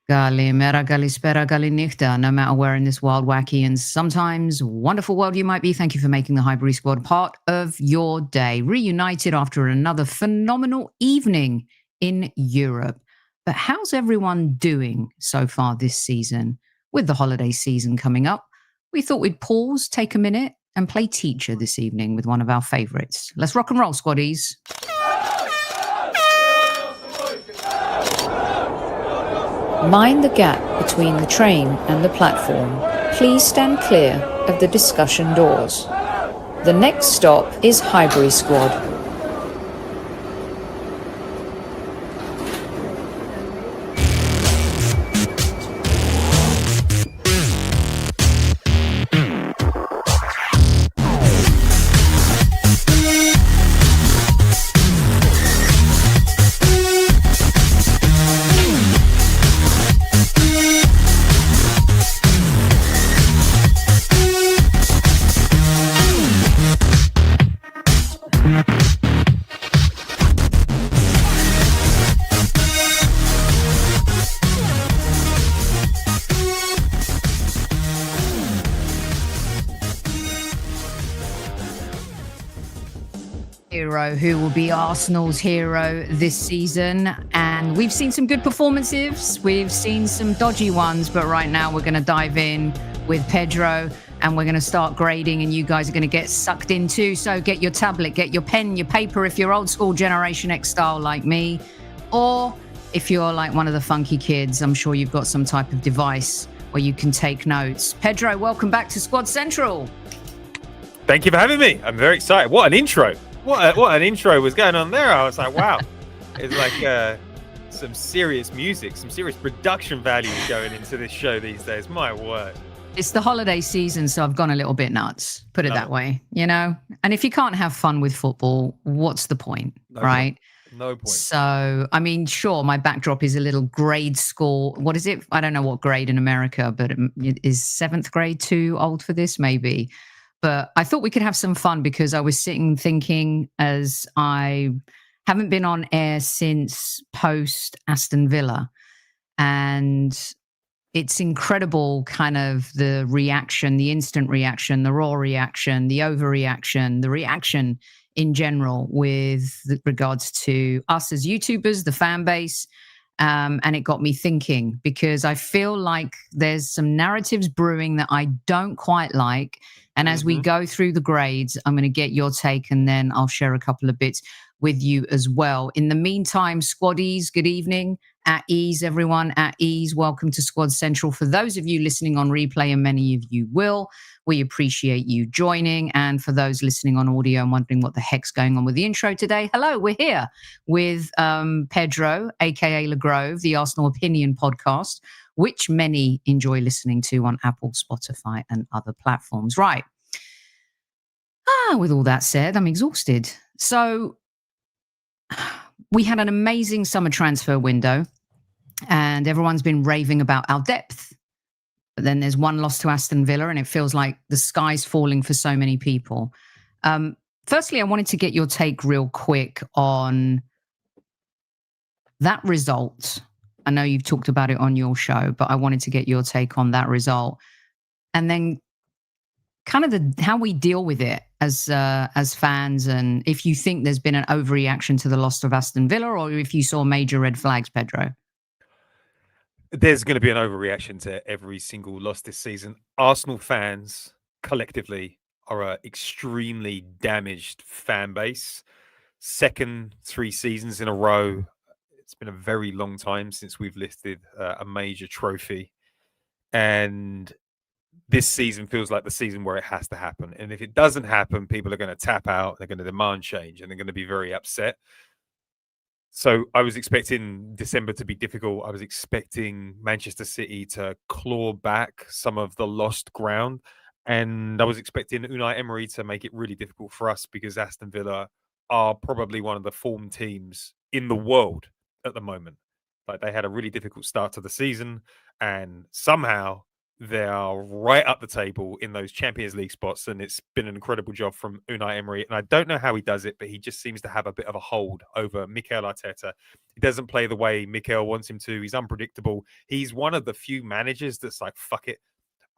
Galimera, galispera, galinichta, no matter where in this wild, wacky, and sometimes wonderful world you might be. Thank you for making the Highbury Squad part of your day. Reunited after another phenomenal evening in Europe. But how's everyone doing so far this season? With the holiday season coming up, we thought we'd pause, take a minute, and play teacher this evening with one of our favourites. Let's rock and roll, squaddies. Mind the gap between the train and the platform. Please stand clear of the discussion doors. The next stop is Highbury Squad. Who will be Arsenal's hero this season. And we've seen some good performances. We've seen some dodgy ones. But right now we're going to dive in with Pedro and we're going to start grading and you guys are going to get sucked in too. So get your tablet, get your pen, your paper if you're old school Generation X style like me. Or if you're like one of the funky kids, I'm sure you've got some type of device where you can take notes. Pedro, welcome back to Squad Central. Thank you for having me. I'm very excited. What an intro. What an intro was going on there. I was like, wow. It's like some serious music, some serious production value going into this show these days. My word. It's the holiday season, so I've gone a little bit nuts, put it that way, you know? And if you can't have fun with football, what's the point, right? No point. So, I mean, sure, my backdrop is a little grade school. What is it? I don't know what grade in America, but is 7th grade too old for this? Maybe. But I thought we could have some fun because I was sitting thinking as I haven't been on air since post Aston Villa. And it's incredible kind of the reaction, the instant reaction, the raw reaction, the overreaction, the reaction in general with regards to us as YouTubers, the fan base. And it got me thinking because I feel like there's some narratives brewing that I don't quite like. And as we go through the grades, I'm going to get your take and then I'll share a couple of bits with you as well. In the meantime, squaddies, good evening. At ease, everyone, at ease. Welcome to Squad Central. For those of you listening on replay, and many of you will, we appreciate you joining. And for those listening on audio and wondering what the heck's going on with the intro today, hello, we're here with Pedro, aka LeGrove, the Arsenal Opinion podcast, which many enjoy listening to on Apple, Spotify, and other platforms. Right. With all that said, I'm exhausted. So we had an amazing summer transfer window and everyone's been raving about our depth. But then there's one loss to Aston Villa and it feels like the sky's falling for so many people. Firstly, I wanted to get your take real quick on that result. I know you've talked about it on your show, but I wanted to get your take on that result. And then kind of how we deal with it as fans, and if you think there's been an overreaction to the loss of Aston Villa, or if you saw major red flags, Pedro. There's going to be an overreaction to every single loss this season. Arsenal fans collectively are an extremely damaged fan base. Second 3 seasons in a row. It's been a very long time since we've lifted a major trophy, and this season feels like the season where it has to happen. And if it doesn't happen, people are going to tap out, they're going to demand change, and they're going to be very upset. So I was expecting December to be difficult. I was expecting Manchester City to claw back some of the lost ground. And I was expecting Unai Emery to make it really difficult for us because Aston Villa are probably one of the form teams in the world at the moment. Like, they had a really difficult start to the season, and somehow They are right up the table in those Champions League spots, and it's been an incredible job from Unai Emery. And I don't know how he does it, but he just seems to have a bit of a hold over Mikel Arteta. He doesn't play the way Mikel wants him to. He's unpredictable. He's one of the few managers that's like, fuck it,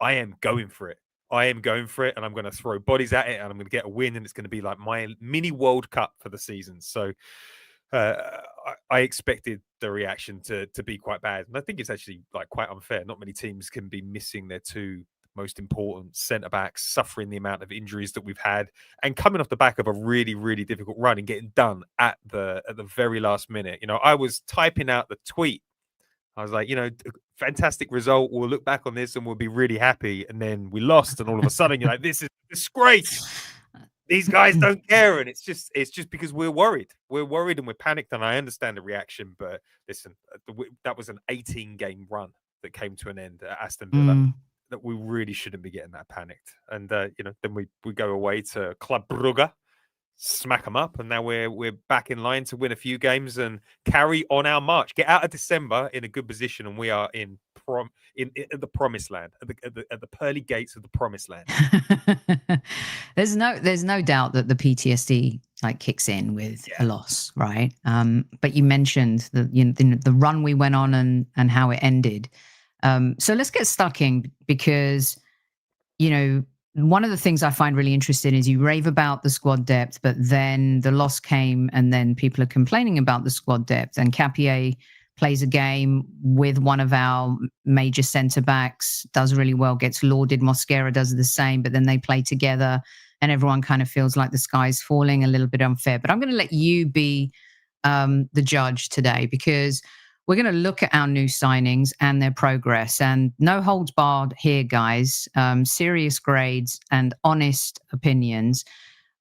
I am going for it. I am going for it, and I'm going to throw bodies at it, and I'm going to get a win, and it's going to be like my mini World Cup for the season. So I expected the reaction to be quite bad, and I think it's actually like quite unfair. Not many teams can be missing their two most important centre backs, suffering the amount of injuries that we've had, and coming off the back of a really, really difficult run and getting done at the very last minute. You know, I was typing out the tweet. I was like, you know, fantastic result. We'll look back on this and we'll be really happy. And then we lost, and all of a sudden you're like, this is a disgrace. These guys don't care, and it's just because we're worried. We're worried and we're panicked, and I understand the reaction. But listen, that was an 18-game run that came to an end at Aston Villa. That we really shouldn't be getting that panicked. And you know, then we go away to Club Brugge, smack them up, and now we're back in line to win a few games and carry on our march. Get out of December in a good position, and we are in the promised land, at the pearly gates of the promised land. There's no doubt that the PTSD like kicks in with a loss, right? But you mentioned the run we went on and how it ended. So let's get stuck in, because you know, one of the things I find really interesting is you rave about the squad depth, but then the loss came, and then people are complaining about the squad depth. And Capier plays a game with one of our major centre backs, does really well, gets lauded. Mosquera does the same, but then they play together, and everyone kind of feels like the sky's falling, a little bit unfair. But I'm going to let you be the judge today, because we're going to look at our new signings and their progress, and no holds barred here, guys. Serious grades and honest opinions.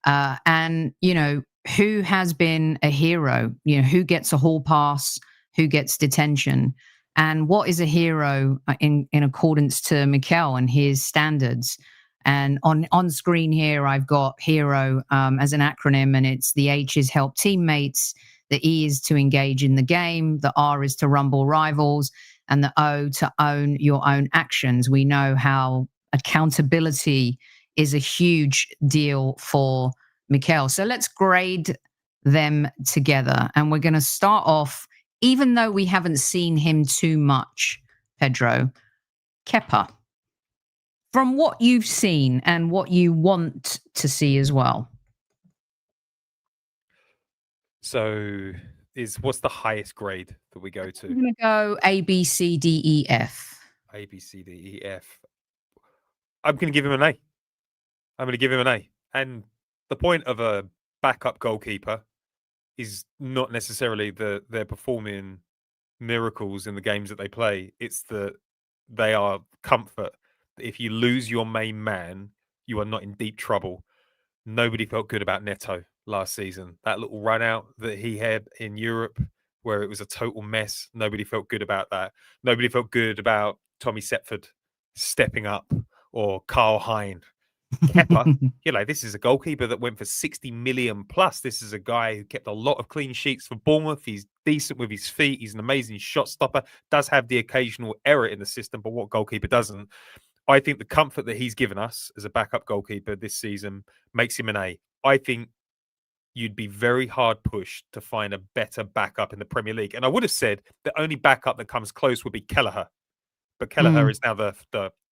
And, you know, who has been a hero? You know, who gets a hall pass? Who gets detention? And what is a hero in accordance to Mikel and his standards? And on screen here, I've got hero as an acronym, and it's the H is help teammates, the E is to engage in the game, the R is to rumble rivals, and the O to own your own actions. We know how accountability is a huge deal for Mikel. So let's grade them together. And we're going to start off, even though we haven't seen him too much, Pedro, Kepa. From what you've seen and what you want to see as well. So what's the highest grade that we go to? I'm going to go A, B, C, D, E, F. A, B, C, D, E, F. I'm going to give him an A. I'm going to give him an A. And the point of a backup goalkeeper is not necessarily that they're performing miracles in the games that they play. It's that they are comfort. If you lose your main man, you are not in deep trouble. Nobody felt good about Neto last season. That little run out that he had in Europe, where it was a total mess, nobody felt good about that. Nobody felt good about Tommy Setford stepping up, or Carl Hein. Kepa, you know, this is a goalkeeper that went for 60 million plus. This is a guy who kept a lot of clean sheets for Bournemouth. He's decent with his feet. He's an amazing shot stopper. Does have the occasional error in the system, but what goalkeeper doesn't? I think the comfort that he's given us as a backup goalkeeper this season makes him an A. I think you'd be very hard pushed to find a better backup in the Premier League. And I would have said the only backup that comes close would be Kelleher. But Kelleher is now the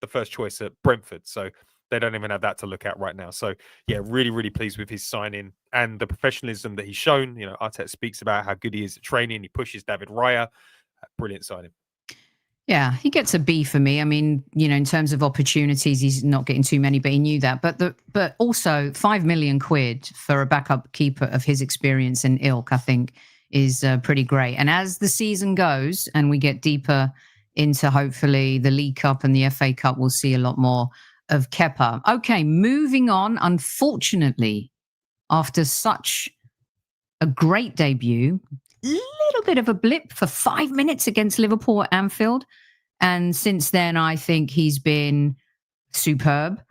first choice at Brentford. So they don't even have that to look at right now. So, yeah, really, really pleased with his signing and the professionalism that he's shown. You know, Arteta speaks about how good he is at training. He pushes David Raya. Brilliant signing. Yeah, he gets a B for me. I mean, you know, in terms of opportunities, he's not getting too many, but he knew that. But also 5 million quid for a backup keeper of his experience and ilk, I think, is pretty great. And as the season goes and we get deeper into hopefully the League Cup and the FA Cup, we'll see a lot more of Kepa. Okay, moving on. Unfortunately, after such a great debut, little bit of a blip for 5 minutes against Liverpool at Anfield. And since then, I think he's been superb.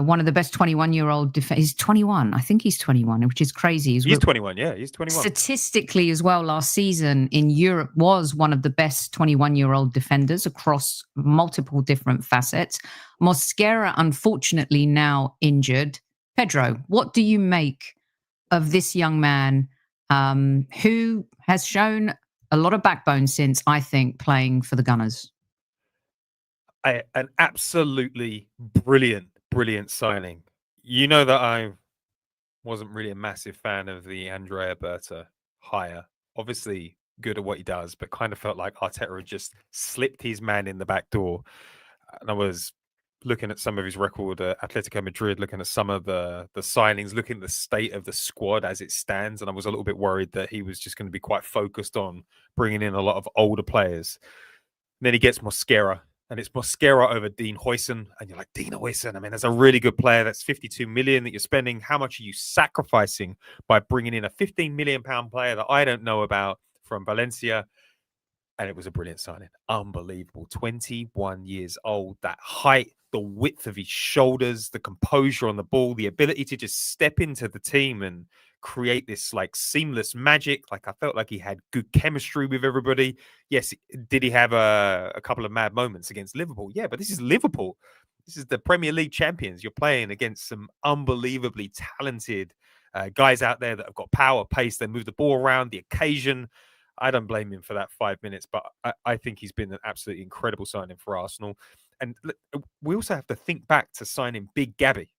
one of the best 21-year-old he's 21. I think he's 21, which is crazy. He's 21. Yeah, he's 21. Statistically as well, last season in Europe was one of the best 21-year-old defenders across multiple different facets. Mosquera, unfortunately, now injured. Pedro, what do you make of this young man who has shown a lot of backbone since, I think, playing for the Gunners? An absolutely brilliant signing. You know that I wasn't really a massive fan of the Andrea Berta hire. Obviously good at what he does, but kind of felt like Arteta had just slipped his man in the back door. And I was looking at some of his record at Atletico Madrid, looking at some of the signings, looking at the state of the squad as it stands. And I was a little bit worried that he was just going to be quite focused on bringing in a lot of older players. And then he gets Mosquera. And it's Mosquera over Dean Huijsen. And you're like, Dean Huijsen, I mean, that's a really good player. That's 52 million that you're spending. How much are you sacrificing by bringing in a 15 million pound player that I don't know about from Valencia? And it was a brilliant signing. Unbelievable. 21 years old. That height, the width of his shoulders, the composure on the ball, the ability to just step into the team and create this like seamless magic. Like I felt like he had good chemistry with everybody. Yes, did he have a couple of mad moments against Liverpool? Yeah, but this is Liverpool. This is the Premier League champions. You're playing against some unbelievably talented guys out there that have got power, pace. They move the ball around, the occasion. I don't blame him for that 5 minutes, but I think he's been an absolutely incredible signing for Arsenal. And we also have to think back to signing Big Gabby.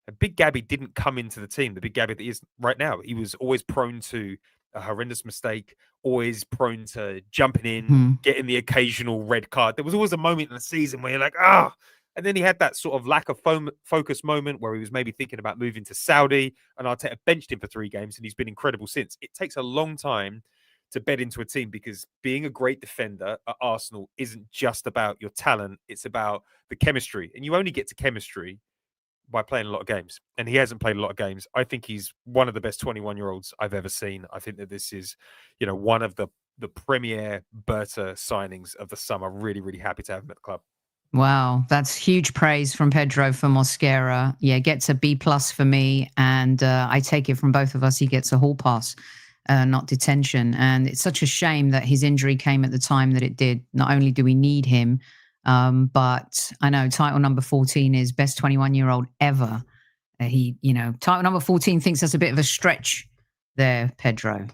And Big Gabby didn't come into the team, the Big Gabby that he is right now. He was always prone to a horrendous mistake, always prone to jumping in, getting the occasional red card. There was always a moment in the season where you're like, ah. And then he had that sort of lack of focus moment where he was maybe thinking about moving to Saudi, and Arteta benched him for 3 games, and he's been incredible since. It takes a long time to bed into a team because being a great defender at Arsenal isn't just about your talent. It's about the chemistry. And you only get to chemistry by playing a lot of games. And he hasn't played a lot of games. I think he's one of the best 21-year-olds I've ever seen. I think that this is, one of the premier Berta signings of the summer. Really, really happy to have him at the club. Wow, that's huge praise from Pedro for Mosquera. Yeah, gets a B+ for me. And I take it from both of us, he gets a hall pass. Not detention. And it's such a shame that his injury came at the time that it did. Not only do we need him, but I know title number 14 is best 21-year-old ever. Title number 14 thinks that's a bit of a stretch there, Pedro.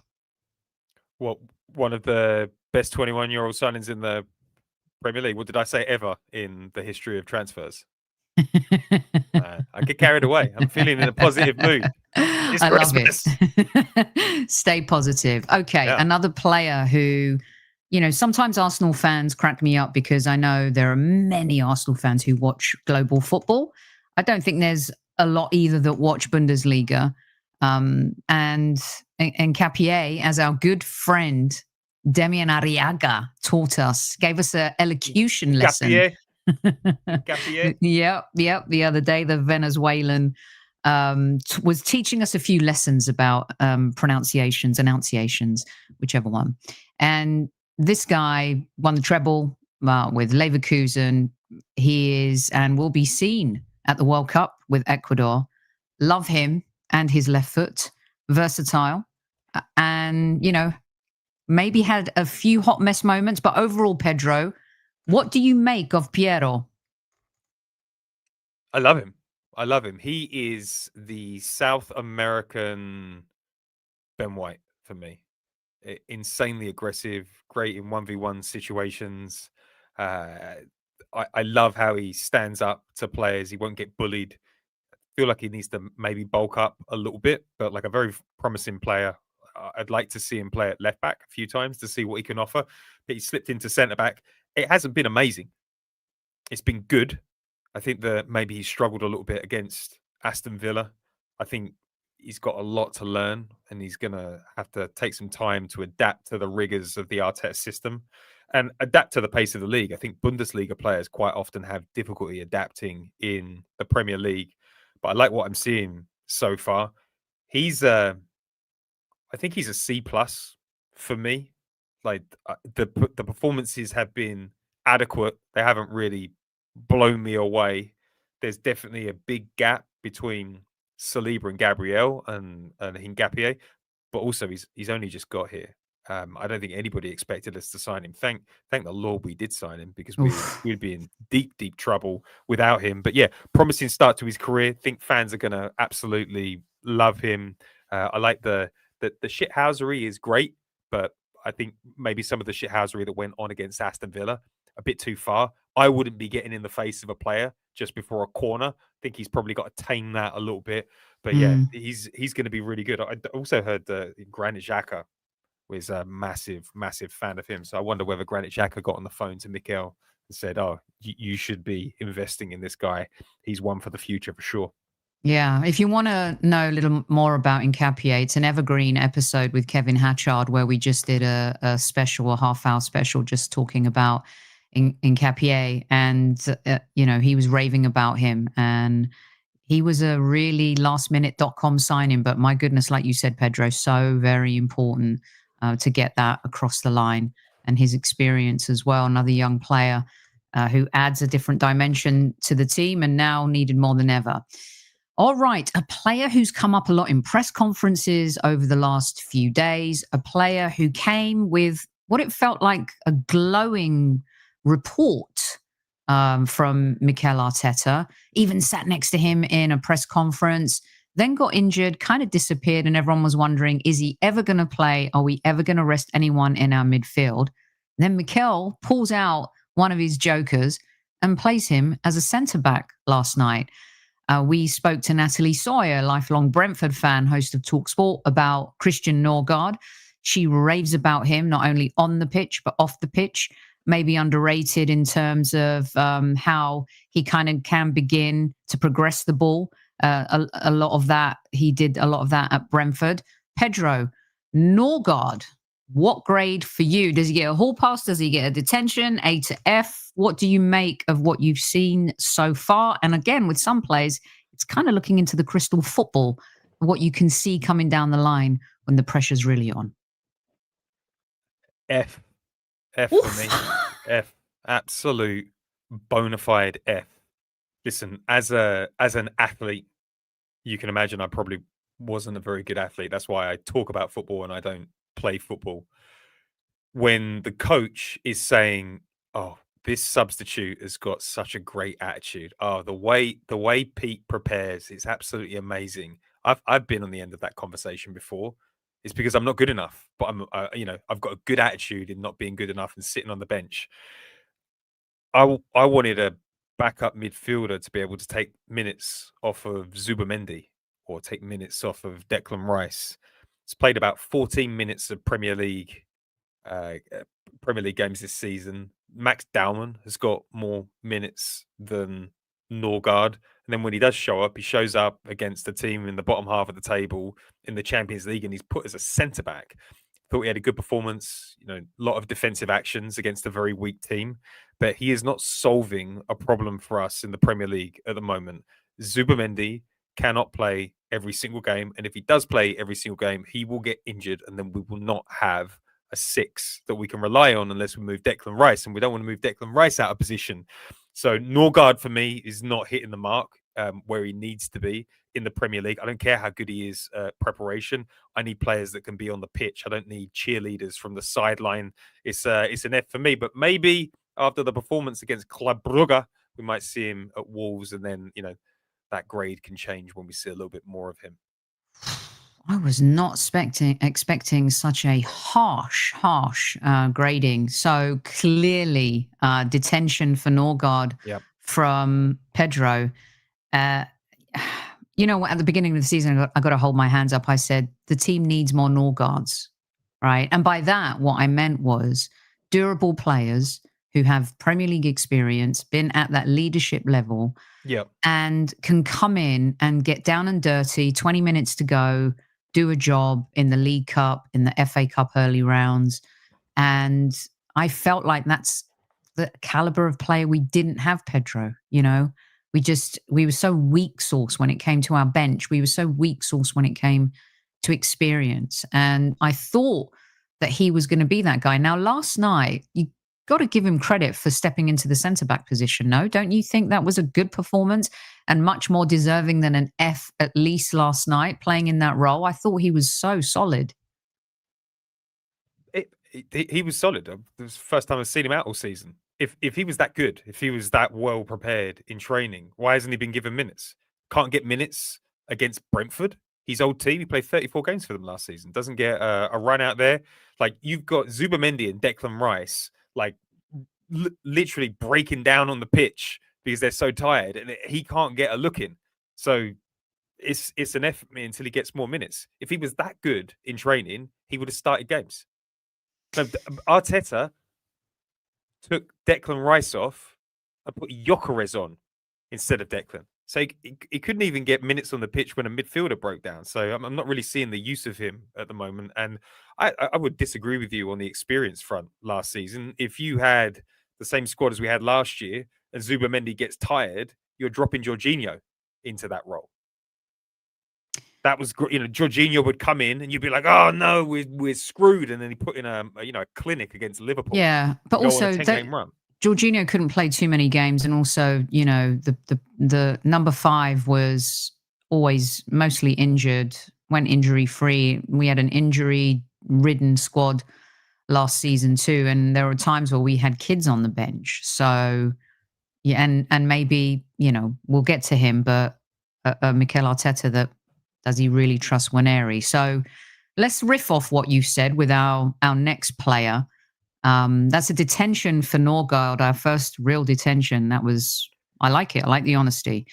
Well, one of the best 21-year-old signings in the Premier League. What did I say ever in the history of transfers? I get carried away. I'm feeling in a positive mood. It's I Christmas. love it. Stay positive. Okay, yeah. Another player who, sometimes Arsenal fans crack me up because I know there are many Arsenal fans who watch global football. I don't think there's a lot either that watch Bundesliga. And Capier, as our good friend Demian Arriaga taught us, gave us an elocution lesson. Capier. Yep. The other day, the Venezuelan was teaching us a few lessons about pronunciations, enunciations, whichever one. And this guy won the treble with Leverkusen. He is and will be seen at the World Cup with Ecuador. Love him and his left foot. Versatile. And, maybe had a few hot mess moments. But overall, Pedro, what do you make of Piero? I love him. He is the South American Ben White for me. Insanely aggressive, great in 1v1 situations. I love how he stands up to players. He won't get bullied. I feel like he needs to maybe bulk up a little bit, but like a very promising player. I'd like to see him play at left back a few times to see what he can offer. But he slipped into centre back. It hasn't been amazing. It's been good. I think that maybe he struggled a little bit against Aston Villa. I think he's got a lot to learn and he's going to have to take some time to adapt to the rigors of the Arteta system and adapt to the pace of the league. I think Bundesliga players quite often have difficulty adapting in the Premier League. But I like what I'm seeing so far. I think he's a C+ for me. Like the performances have been adequate. They haven't really blown me away. there's definitely a big gap between Saliba and Gabriel and Hincapié, but also he's only just got here. I don't think anybody expected us to sign him. Thank the Lord we did sign him, because we'd be in deep trouble without him. But yeah, promising start to his career. Think fans are going to absolutely love him. I like the shithousery is great, but I think maybe some of the shithousery that went on against Aston Villa a bit too far. I wouldn't be getting in the face of a player just before a corner. I think he's probably got to tame that a little bit. But yeah, he's going to be really good. I also heard Granit Xhaka was a massive fan of him. So I wonder whether Granit Xhaka got on the phone to Mikel and said, "Oh, you should be investing in this guy. He's one for the future for sure." Yeah, if you want to know a little more about Hincapié, it's an evergreen episode with Kevin Hatchard where we just did a special, a half-hour special, just talking about Hincapié, and he was raving about him, and he was a really last-minute.com signing. But my goodness, like you said, Pedro, so very important to get that across the line, and his experience as well. Another young player who adds a different dimension to the team, and now needed more than ever. All right, a player who's come up a lot in press conferences over the last few days, a player who came with what it felt like a glowing report from Mikel Arteta, even sat next to him in a press conference, then got injured, kind of disappeared, and everyone was wondering, is he ever going to play? Are we ever going to rest anyone in our midfield? Then Mikel pulls out one of his jokers and plays him as a centre-back last night. We spoke to Natalie Sawyer, lifelong Brentford fan, host of TalkSport, about Christian Norgaard. She raves about him, not only on the pitch, but off the pitch. Maybe underrated in terms of how he kind of can begin to progress the ball. A lot of that, he did a lot of that at Brentford. Pedro, Norgaard, what grade for you? Does he get a hall pass? Does he get a detention? A to F? What do you make of what you've seen so far? And again, with some players, it's kind of looking into the crystal football, what you can see coming down the line when the pressure's really on. F for me. F. Absolute bona fide F. Listen, as an athlete, you can imagine I probably wasn't a very good athlete. That's why I talk about football and I don't play football. When the coach is saying, "Oh, this substitute has got such a great attitude. Oh, the way Pete prepares is absolutely amazing." I've been on the end of that conversation before. It's because I'm not good enough, but I've got a good attitude in not being good enough and sitting on the bench. I wanted a backup midfielder to be able to take minutes off of Zubimendi or take minutes off of Declan Rice. He's played about 14 minutes of Premier League games this season. Max Dowman has got more minutes than Norgaard. And then when he does show up, he shows up against a team in the bottom half of the table in the Champions League, and he's put as a centre-back. Thought he had a good performance, a lot of defensive actions against a very weak team, but he is not solving a problem for us in the Premier League at the moment. Zubimendi cannot play every single game, and if he does play every single game, he will get injured, and then we will not have a six that we can rely on unless we move Declan Rice, and we don't want to move Declan Rice out of position. So Norgaard for me is not hitting the mark where he needs to be in the Premier League. I don't care how good he is preparation. I need players that can be on the pitch. I don't need cheerleaders from the sideline. It's an F for me, but maybe after the performance against Club Brugge, we might see him at Wolves, and then that grade can change when we see a little bit more of him. I was not expecting such a harsh grading. So clearly, detention for Norgaard from Pedro. At the beginning of the season, I got to hold my hands up. I said, the team needs more Norgaards, right? And by that, what I meant was durable players who have Premier League experience, been at that leadership level, and can come in and get down and dirty, 20 minutes to go, do a job in the League Cup, in the FA Cup early rounds. And I felt like that's the caliber of player we didn't have, Pedro. We were so weak sauce when it came to our bench. We were so weak sauce when it came to experience. And I thought that he was going to be that guy. Now, last night, got to give him credit for stepping into the centre-back position, no? Don't you think that was a good performance and much more deserving than an F at least last night, playing in that role? I thought he was so solid. He was solid. It was the first time I've seen him out all season. If he was that good, if he was that well prepared in training, why hasn't he been given minutes? Can't get minutes against Brentford, his old team. He played 34 games for them last season. Doesn't get a run out there. Like, you've got Zubimendi and Declan Rice, like literally breaking down on the pitch because they're so tired, and he can't get a look in. So it's an effort until he gets more minutes. If he was that good in training, he would have started games. So Arteta took Declan Rice off and put Gyökeres on instead of Declan. So he couldn't even get minutes on the pitch when a midfielder broke down. So I'm not really seeing the use of him at the moment. And I would disagree with you on the experience front last season. If you had the same squad as we had last year and Zubimendi gets tired, you're dropping Jorginho into that role. That was, Jorginho would come in and you'd be like, oh no, we're screwed. And then he put in a clinic against Liverpool. Yeah, but also Jorginho couldn't play too many games, and also, the number 5 was always mostly injured, went injury free. We had an injury-ridden squad last season too, and there were times where we had kids on the bench. So, yeah, and maybe we'll get to him, but Mikel Arteta, does he really trust Waneri? So let's riff off what you said with our next player. That's a detention for Norgaard, our first real detention. I like it. I like the honesty.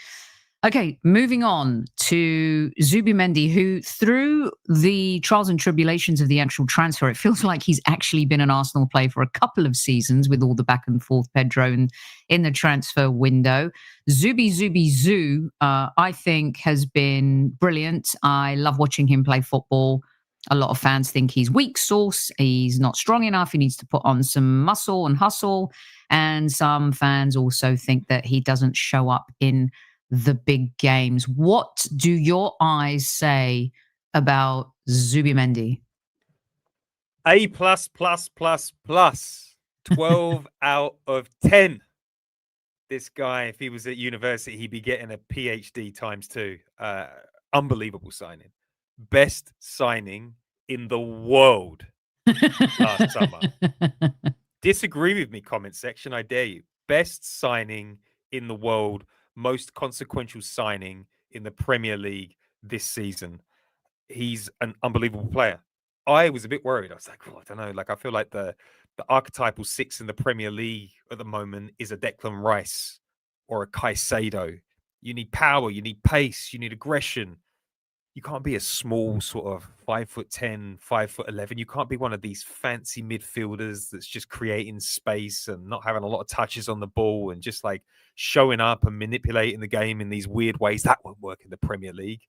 Okay, moving on to Zubimendi, who through the trials and tribulations of the actual transfer, it feels like he's actually been an Arsenal player for a couple of seasons with all the back and forth Pedro in the transfer window. Zoo, I think has been brilliant. I love watching him play football. A lot of fans think he's weak sauce. He's not strong enough. He needs to put on some muscle and hustle. And some fans also think that he doesn't show up in the big games. What do your eyes say about Zubimendi? A++++. 12 out of 10. This guy, if he was at university, he'd be getting a PhD ×2. Unbelievable signing. Best signing in the world last summer. Disagree with me, comment section. I dare you. Best signing in the world. Most consequential signing in the Premier League this season. He's an unbelievable player. I was a bit worried. I was like, I don't know. Like, I feel like the archetypal 6 in the Premier League at the moment is a Declan Rice or a Caicedo. You need power. You need pace. You need aggression. You can't be a small sort of 5'10", 5'11". You can't be one of these fancy midfielders that's just creating space and not having a lot of touches on the ball and just like showing up and manipulating the game in these weird ways. That won't work in the Premier League.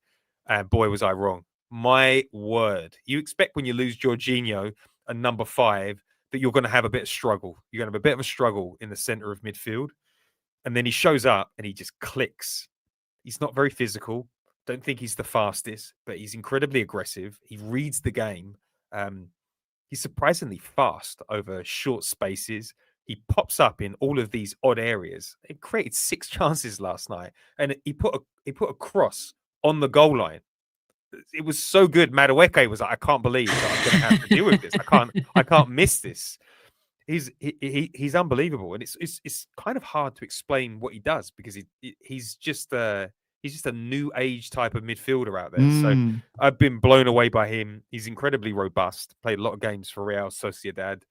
And boy, was I wrong. My word. You expect when you lose Jorginho and number 5 that you're going to have a bit of struggle. You're going to have a bit of a struggle in the center of midfield. And then he shows up and he just clicks. He's not very physical. Don't think he's the fastest, but he's incredibly aggressive. He reads the game. He's surprisingly fast over short spaces. He pops up in all of these odd areas. He created 6 chances last night, and he put a cross on the goal line. It was so good. Madueke was like, I can't believe that I'm going to have to deal with this. I can't miss this. He's unbelievable, and it's kind of hard to explain what he does because he's just a new age type of midfielder out there. So I've been blown away by him. He's incredibly robust. Played a lot of games for Real Sociedad.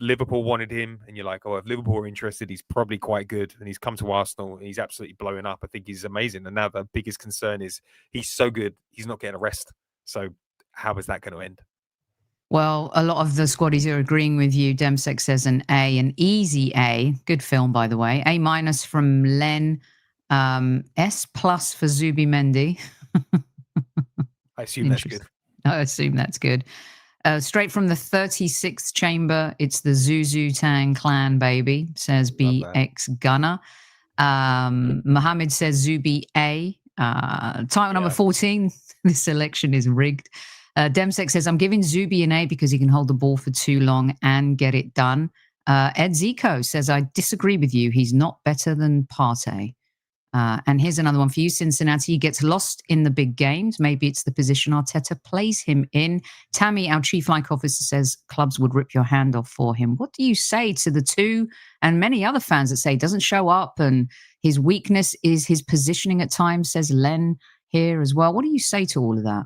Liverpool wanted him, and you're like, oh, if Liverpool are interested, he's probably quite good. And he's come to Arsenal, and he's absolutely blowing up. I think he's amazing. And now the biggest concern is he's so good, he's not getting a rest. So how is that going to end? Well, a lot of the squaddies are agreeing with you. Demsek says an A, an easy A. Good film, by the way. A- from Len. S+ for Zubimendi. I assume that's good. I assume that's good. Straight from the 36th chamber, it's the Zuzu Tang clan, baby, says BX Gunner. Mohammed says Zubi A. Title number 14, this selection is rigged. Demsek says, I'm giving Zubi an A because he can hold the ball for too long and get it done. Ed Zico says, I disagree with you. He's not better than Partey. And here's another one for you. Cincinnati gets lost in the big games. Maybe it's the position Arteta plays him in. Tammy, our chief like officer, says clubs would rip your hand off for him. What do you say to the two and many other fans that say he doesn't show up and his weakness is his positioning at times, says Len here as well. What do you say to all of that?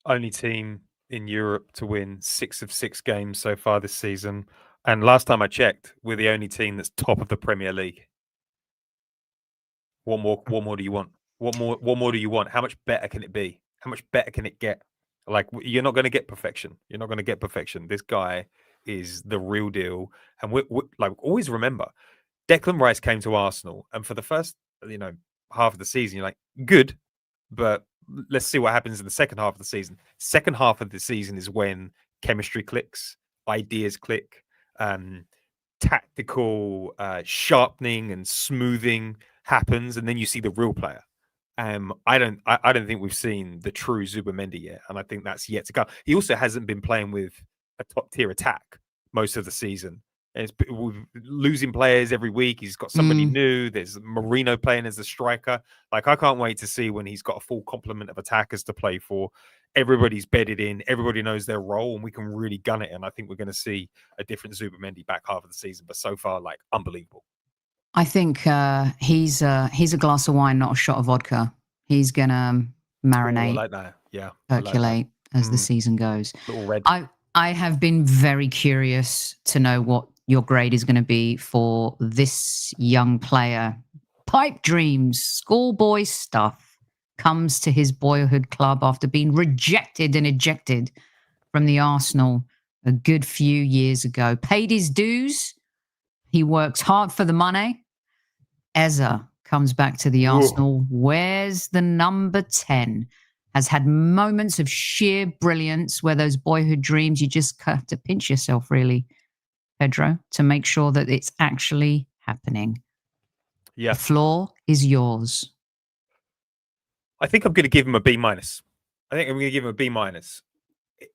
Only team in Europe to win 6 of 6 games so far this season. And last time I checked, we're the only team that's top of the Premier League. What more do you want? What more do you want? How much better can it be? How much better can it get? Like, you're not going to get perfection. You're not going to get perfection. This guy is the real deal. And we like, always remember, Declan Rice came to Arsenal, and for the first, half of the season, you're like, good, but let's see what happens in the second half of the season. Second half of the season is when chemistry clicks, ideas click, tactical sharpening and smoothing happens, and then you see the real player. I don't think we've seen the true Zubimendi yet, and I think that's yet to come. He also hasn't been playing with a top tier attack most of the season. We're losing players every week. He's got somebody new. There's Marino playing as a striker. Like, I can't wait to see when he's got a full complement of attackers to play for. Everybody's bedded in. Everybody knows their role, and we can really gun it. And I think we're going to see a different Zubimendi back half of the season. But so far, like, unbelievable. I think he's a glass of wine, not a shot of vodka. He's going to marinate, like that. Yeah, percolate as the season goes. Little red. I have been very curious to know what your grade is going to be for this young player. Pipe dreams, schoolboy stuff, comes to his boyhood club after being rejected and ejected from the Arsenal a good few years ago. Paid his dues. He works hard for the money. Eza comes back to the Arsenal. Wears the number 10. Has had moments of sheer brilliance where those boyhood dreams, you just have to pinch yourself, really, Pedro, to make sure that it's actually happening. Yeah. The floor is yours. I think I'm going to give him a B-.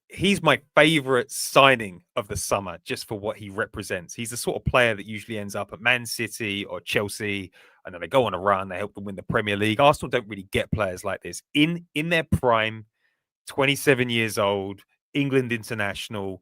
He's my favorite signing of the summer, just for what he represents. He's the sort of player that usually ends up at Man City or Chelsea, and then they go on a run. They help them win the Premier League. Arsenal don't really get players like this. In their prime, 27 years old, England international,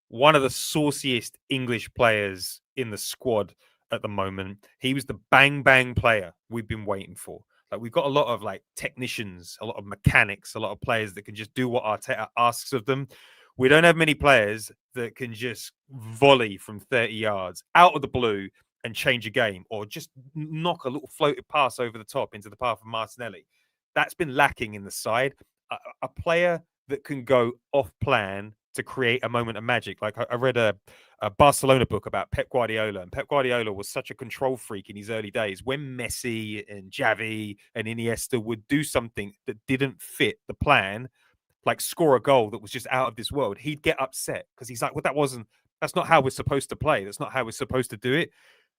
one of the sauciest English players in the squad at the moment. He was the bang player we've been waiting for. Like, we've got a lot of technicians, a lot of mechanics, a lot of players that can just do what Arteta asks of them. We don't have many players that can just volley from 30 yards out of the blue and change a game, or just knock a little floated pass over the top into the path of Martinelli. That's been lacking in the side. A player that can go off plan to create a moment of magic. Like, I read a Barcelona book about Pep Guardiola, and Pep Guardiola was such a control freak in his early days. When Messi and Xavi and Iniesta would do something that didn't fit the plan, like score a goal that was just out of this world, he'd get upset because he's like, well, that's not how we're supposed to play. That's not how we're supposed to do it.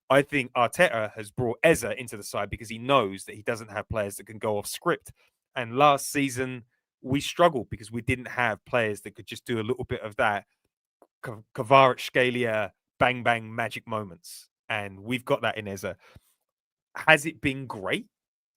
I think Arteta has brought Eza into the side because he knows that he doesn't have players that can go off script. And last season, we struggled because we didn't have players that could just do a little bit of that Kvaratskhelia bang magic moments. And we've got that in Eza. Has it been great?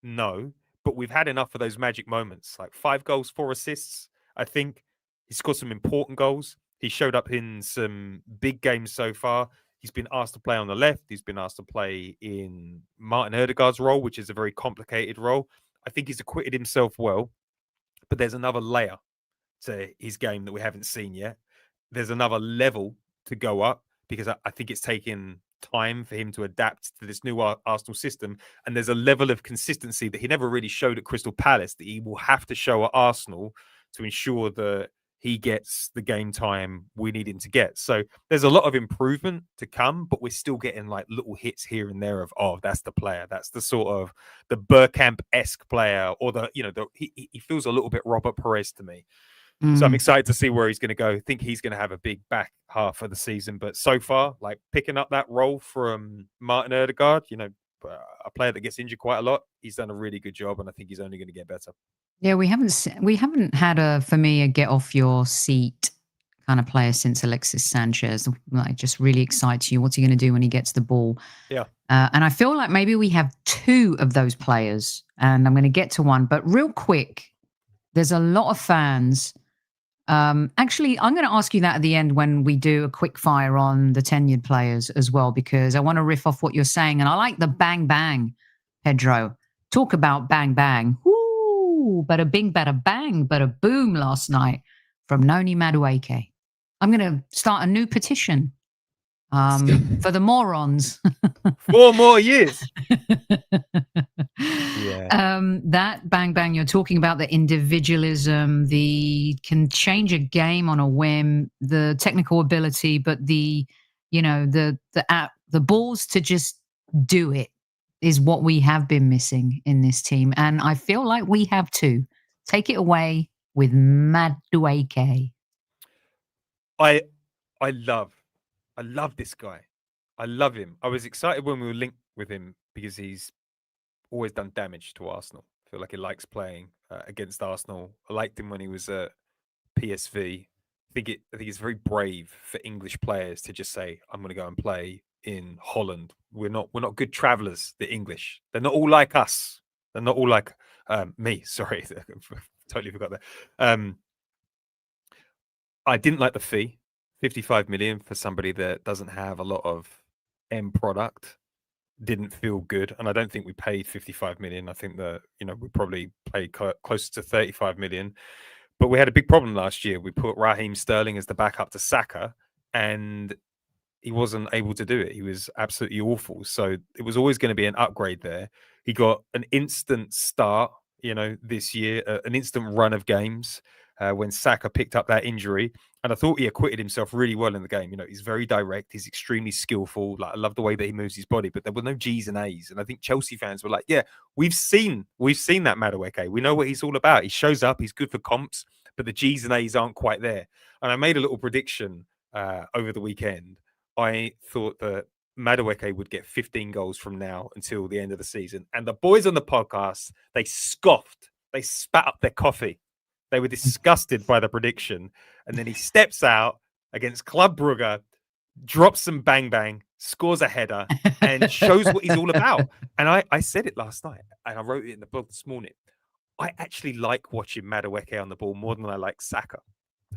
No, but we've had enough of those magic moments. Like 5 goals, 4 assists. I think he's scored some important goals. He showed up in some big games so far. He's been asked to play on the left. He's been asked to play in Martin Odegaard's role, which is a very complicated role. I think he's acquitted himself well. But there's another layer to his game that we haven't seen yet. There's another level to go up, because I think it's taken time for him to adapt to this new Arsenal system. And there's a level of consistency that he never really showed at Crystal Palace that he will have to show at Arsenal to ensure that he gets the game time we need him to get. So there's a lot of improvement to come, but we're still getting like little hits here and there of, oh, that's the player. That's the sort of the Bergkamp-esque player, or he feels a little bit Robert Perez to me. So I'm excited to see where he's going to go. I think he's going to have a big back half of the season. But so far, like picking up that role from Martin Odegaard, a player that gets injured quite a lot, he's done a really good job, and I think he's only going to get better. Yeah, we haven't had for me a get off your seat kind of player since Alexis Sanchez. Like, just really excites you. What's he going to do when he gets the ball? Yeah. And I feel like maybe we have two of those players, and I'm going to get to one. But real quick, there's a lot of fans. Actually, I'm going to ask you that at the end when we do a quick fire on the tenured players as well, because I want to riff off what you're saying. And I like the bang, bang, Pedro. Talk about bang, bang. Woo, bada bing, bada bang, bada boom last night from Noni Madueke. I'm going to start a new petition for the morons. 4 more years. Yeah. That bang bang you're talking about, the individualism, the can change a game on a whim, the technical ability, but the balls to just do it is what we have been missing in this team, and I feel like we have to take it away with Madueke. I love this guy. I love him. I was excited when we were linked with him because he's always done damage to Arsenal. I feel like he likes playing against Arsenal. I liked him when he was at PSV. I think it's very brave for English players to just say, "I'm going to go and play in Holland." We're not good travelers. The English, they're not all like us. They're not all like me. Sorry, totally forgot that. I didn't like the fee, 55 million for somebody that doesn't have a lot of end product. Didn't feel good, and I don't think we paid 55 million. I think that we probably paid closer to 35 million. But we had a big problem last year. We put Raheem Sterling as the backup to Saka, and he wasn't able to do it. He was absolutely awful. So it was always going to be an upgrade there. He got an instant start, this year, an instant run of games when Saka picked up that injury. And I thought he acquitted himself really well in the game. He's very direct. He's extremely skillful. Like, I love the way that he moves his body, but there were no G's and A's. And I think Chelsea fans were like, yeah, we've seen that Madueke. We know what he's all about. He shows up. He's good for comps, but the G's and A's aren't quite there. And I made a little prediction over the weekend. I thought that Madueke would get 15 goals from now until the end of the season. And the boys on the podcast, they scoffed. They spat up their coffee. They were disgusted by the prediction. And then he steps out against Club Brugge, drops some bang bang, scores a header, and shows what he's all about. And I said it last night, and I wrote it in the blog this morning. I actually like watching Madueke on the ball more than I like Saka.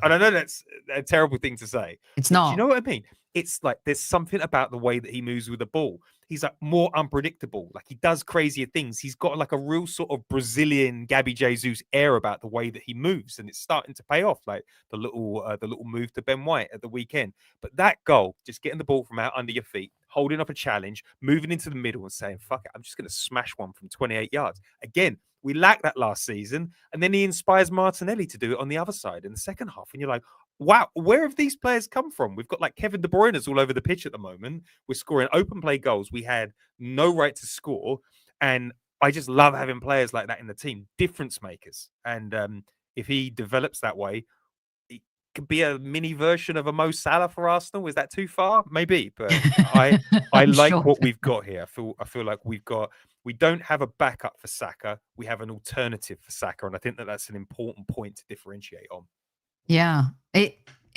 And I know that's a terrible thing to say. It's not. Do you know what I mean? It's like there's something about the way that he moves with the ball. He's like more unpredictable. Like, he does crazier things. He's got like a real sort of Brazilian Gabby Jesus air about the way that he moves, and it's starting to pay off. Like the little move to Ben White at the weekend. But that goal, just getting the ball from out under your feet, holding up a challenge, moving into the middle and saying, "Fuck it, I'm just going to smash one from 28 yards." Again, we lacked that last season, and then he inspires Martinelli to do it on the other side in the second half, and you're like, wow, where have these players come from? We've got like Kevin De Bruyne's all over the pitch at the moment. We're scoring open play goals we had no right to score. And I just love having players like that in the team, difference makers. And if he develops that way, it could be a mini version of a Mo Salah for Arsenal. Is that too far? Maybe. But I like sure. what we've got here. I feel like we don't have a backup for Saka. We have an alternative for Saka. And I think that that's an important point to differentiate on. Yeah.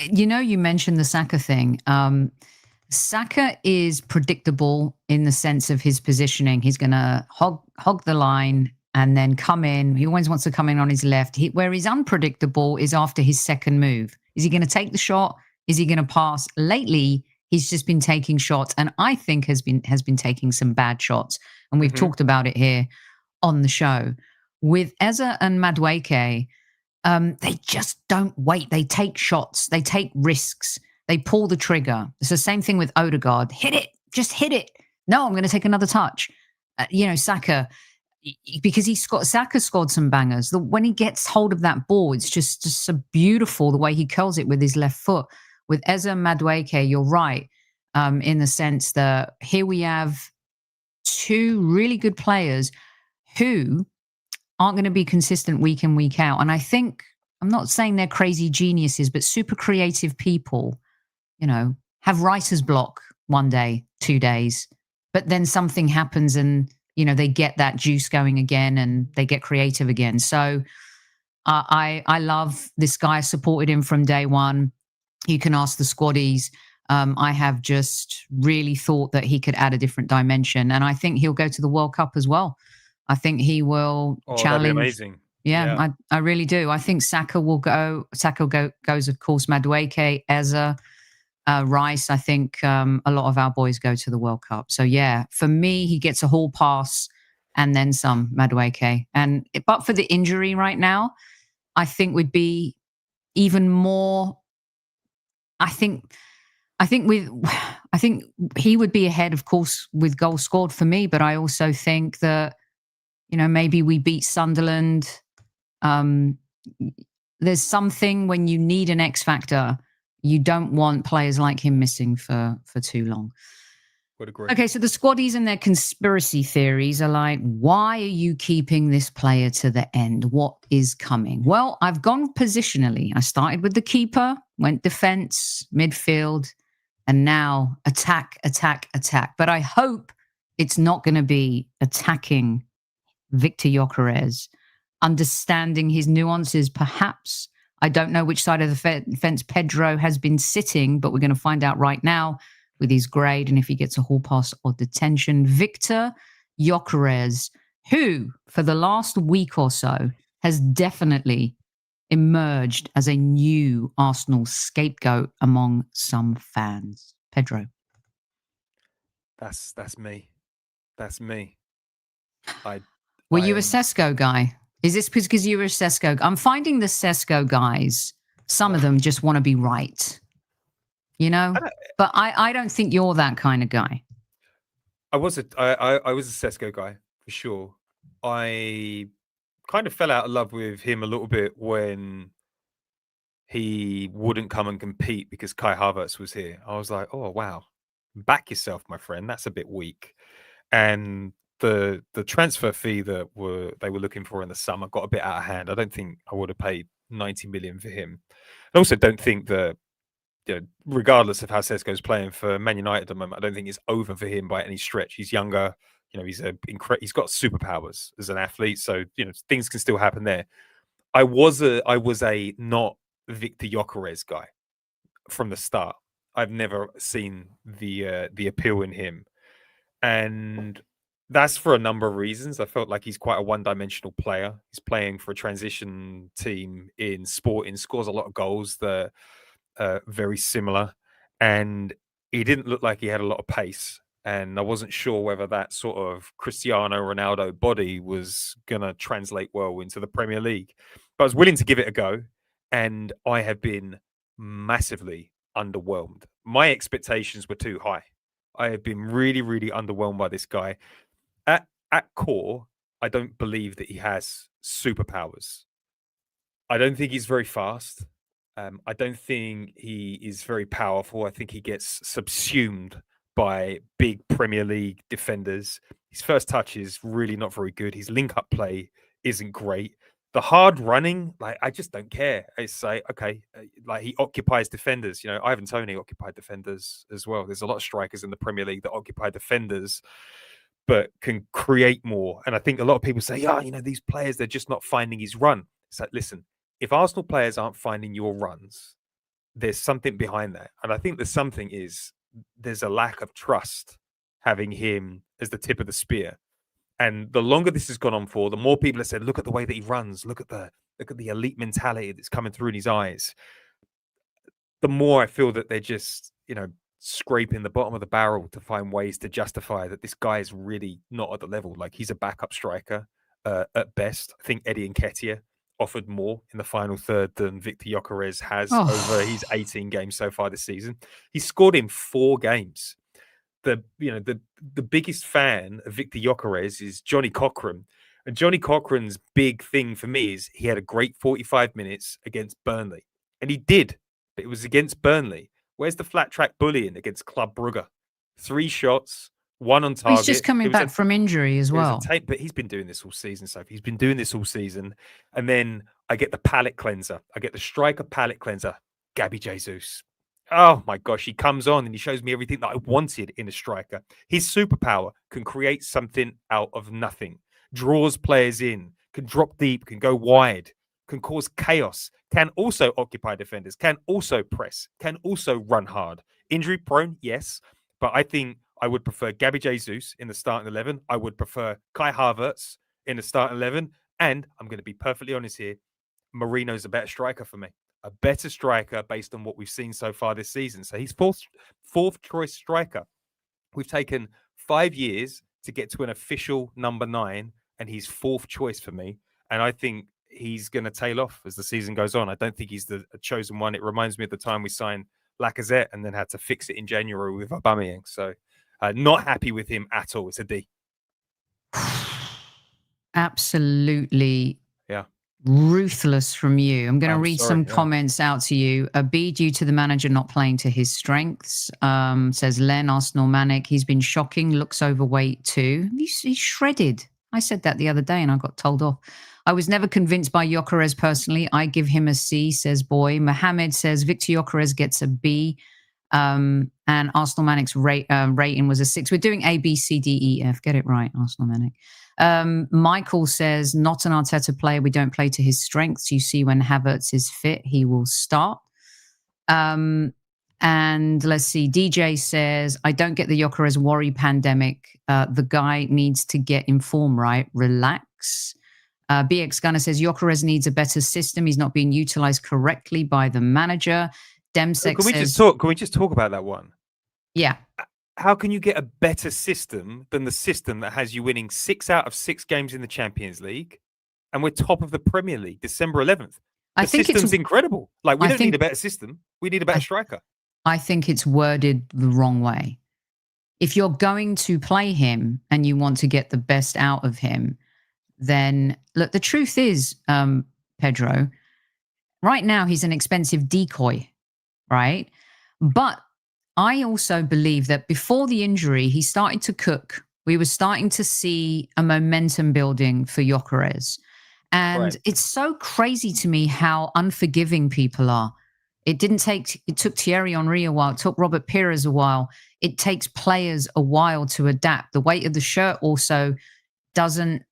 You mentioned the Saka thing. Saka is predictable in the sense of his positioning. He's going to hog the line and then come in. He always wants to come in on his left. Where he's unpredictable is after his second move. Is he going to take the shot? Is he going to pass? Lately, he's just been taking shots, and I think has been taking some bad shots. And we've talked about it here on the show. With Eze and Madueke, they just don't wait. They take shots. They take risks. They pull the trigger. It's the same thing with Odegaard. Hit it. Just hit it. No, I'm going to take another touch. Saka, because Saka scored some bangers. When he gets hold of that ball, it's just so beautiful the way he curls it with his left foot. With Eze and Madueke, you're right, in the sense that here we have two really good players who aren't going to be consistent week in, week out. And I think, I'm not saying they're crazy geniuses, but super creative people, have writer's block one day, 2 days, but then something happens and, they get that juice going again and they get creative again. So I love this guy. I supported him from day one. You can ask the squaddies. I have just really thought that he could add a different dimension, and I think he'll go to the World Cup as well. I think he will challenge. That'd be amazing. Yeah, I really do. I think Saka will go. Goes, of course, Madueke, Eza, Rice. I think a lot of our boys go to the World Cup. So yeah, for me, he gets a hall pass and then some, Madueke. But for the injury right now, I think we'd be even more. I think he would be ahead, of course, with goals scored for me. But I also think that, maybe we beat Sunderland. There's something when you need an X factor, you don't want players like him missing for too long. Would agree. Okay, so the squaddies and their conspiracy theories are like, why are you keeping this player to the end? What is coming? Well, I've gone positionally. I started with the keeper, went defense, midfield, and now attack. But I hope it's not going to be attacking VIKTOR Gyökeres, understanding his nuances, perhaps. I don't know which side of the fence Pedro has been sitting, but we're going to find out right now with his grade and if he gets a hall pass or detention. VIKTOR Gyökeres, who for the last week or so has definitely emerged as a new Arsenal scapegoat among some fans. Pedro. That's me. That's me. Were you a Sesko guy? Is this because you were a Sesko? I'm finding the Sesko guys, some of them just want to be right, but I don't think you're that kind of guy. I was a Sesko guy for sure. I kind of fell out of love with him a little bit when he wouldn't come and compete because Kai Havertz was here. I was like, oh wow, back yourself, my friend. That's a bit weak. And the transfer fee that they were looking for in the summer got a bit out of hand. I don't think I would have paid 90 million for him. I also don't think that, regardless of how Sesko's playing for Man United at the moment, I don't think it's over for him by any stretch. He's younger, he's got superpowers as an athlete, so things can still happen there. I was a not VIKTOR Gyökeres guy from the start. I've never seen the appeal in him, and that's for a number of reasons. I felt like he's quite a one-dimensional player. He's playing for a transition team in Sporting, scores a lot of goals that are very similar, and he didn't look like he had a lot of pace. And I wasn't sure whether that sort of Cristiano Ronaldo body was going to translate well into the Premier League. But I was willing to give it a go, and I have been massively underwhelmed. My expectations were too high. I have been really, really underwhelmed by this guy. At core, I don't believe that he has superpowers. I don't think he's very fast. I don't think he is very powerful. I think he gets subsumed by big Premier League defenders. His first touch is really not very good. His link-up play isn't great. The hard running, I just don't care. It's like, okay, he occupies defenders. Ivan Toney occupied defenders as well. There's a lot of strikers in the Premier League that occupy defenders, but can create more. And I think a lot of people say, these players, they're just not finding his run. It's like, listen, if Arsenal players aren't finding your runs, there's something behind that. And I think there's a lack of trust having him as the tip of the spear. And the longer this has gone on for, the more people have said, look at the way that he runs, look at the elite mentality that's coming through in his eyes. The more I feel that they're just, scraping the bottom of the barrel to find ways to justify that this guy is really not at the level. Like, he's a backup striker at best. I think Eddie Nketiah offered more in the final third than VIKTOR Gyökeres has over his 18 games so far this season. He's scored in 4 games. The biggest fan of VIKTOR Gyökeres is Johnny Cochran. And Johnny Cochran's big thing for me is he had a great 45 minutes against Burnley. And he did, but it was against Burnley. Where's the flat track bullying against Club Brugge? 3 shots, 1 on target. He's just coming back from injury as well. But he's been doing this all season, Sophie. He's been doing this all season. And then I get the palate cleanser. I get the striker palate cleanser, Gabby Jesus. Oh my gosh, he comes on and he shows me everything that I wanted in a striker. His superpower can create something out of nothing. Draws players in, can drop deep, can go wide, can cause chaos, can also occupy defenders, can also press, can also run hard. Injury prone, yes, but I think I would prefer Gabby Jesus in the starting 11. I would prefer Kai Havertz in the starting 11. And I'm going to be perfectly honest here, Marino's a better striker for me. A better striker based on what we've seen so far this season. So he's fourth choice striker. We've taken 5 years to get to an official number 9, and he's fourth choice for me. And I think he's going to tail off as the season goes on. I don't think he's the chosen one. It reminds me of the time we signed Lacazette and then had to fix it in January with Aubameyang. So not happy with him at all. It's a D. Absolutely. Yeah. Ruthless from you. I'm going to read some comments out to you. A B due to the manager not playing to his strengths. Says Len, Arsenal Manic. He's been shocking. Looks overweight too. He's shredded. I said that the other day and I got told off. I was never convinced by Gyökeres personally. I give him a C, says Boy. Mohammed says VIKTOR Gyökeres gets a B. And Arsenal Manic's rating was a 6. We're doing A, B, C, D, E, F. Get it right, Arsenal Manic. Michael says, not an Arteta player. We don't play to his strengths. You see, when Havertz is fit, he will start. And let's see. DJ says, I don't get the Gyökeres worry pandemic. The guy needs to get in form, right? Relax. BX Gunner says, Gyökeres needs a better system. He's not being utilized correctly by the manager. Demsek Can we just talk about that one? Yeah. How can you get a better system than the system that has you winning 6 out of 6 games in the Champions League, and we're top of the Premier League, December 11th? The system's incredible. Like, we don't need a better system. We need a better striker. I think it's worded the wrong way. If you're going to play him and you want to get the best out of him, then look, the truth is, Pedro, right now he's an expensive decoy, right? But I also believe that before the injury, he started to cook. We were starting to see a momentum building for Gyökeres. And It's so crazy to me how unforgiving people are. It took Thierry Henry a while. It took Robert Pires a while. It takes players a while to adapt. The weight of the shirt also doesn't,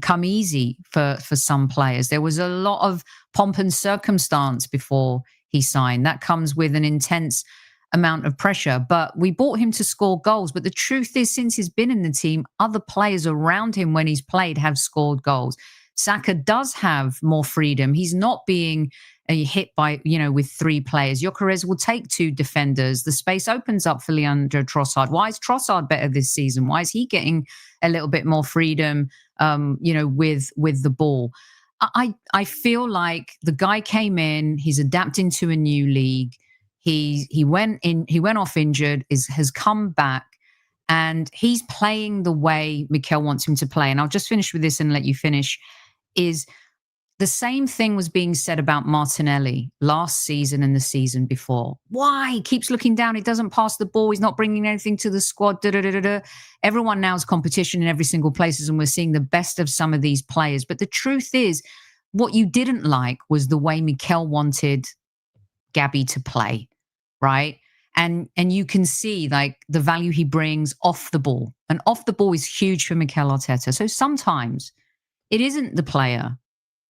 come easy for some players. There was a lot of pomp and circumstance before he signed. That comes with an intense amount of pressure, but we bought him to score goals. But the truth is, since he's been in the team, other players around him when he's played have scored goals. Saka does have more freedom. He's not being hit by, with 3 players. Gyökeres will take 2 defenders. The space opens up for Leandro Trossard. Why is Trossard better this season? Why is he getting a little bit more freedom, with the ball? I feel like the guy came in, he's adapting to a new league. He went off injured, has come back, and he's playing the way Mikel wants him to play. And I'll just finish with this and let you finish. Is the same thing was being said about Martinelli last season and the season before. Why? He keeps looking down. He doesn't pass the ball. He's not bringing anything to the squad. Everyone now is competition in every single place, and we're seeing the best of some of these players. But the truth is, what you didn't like was the way Mikel wanted Gabby to play, right? And you can see like the value he brings off the ball. And off the ball is huge for Mikel Arteta. So sometimes it isn't the player.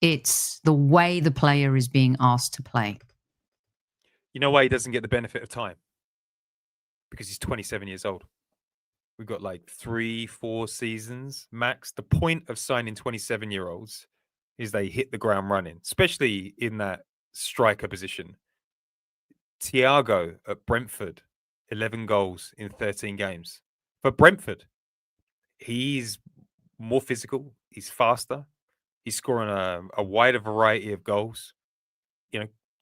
It's the way the player is being asked to play. You know why he doesn't get the benefit of time? Because he's 27 years old. We've got like 3-4 seasons max. The point of signing 27-year-olds is they hit the ground running, especially in that striker position. Thiago at Brentford, 11 goals in 13 games. For Brentford, he's more physical. He's faster. He's scoring a wider variety of goals,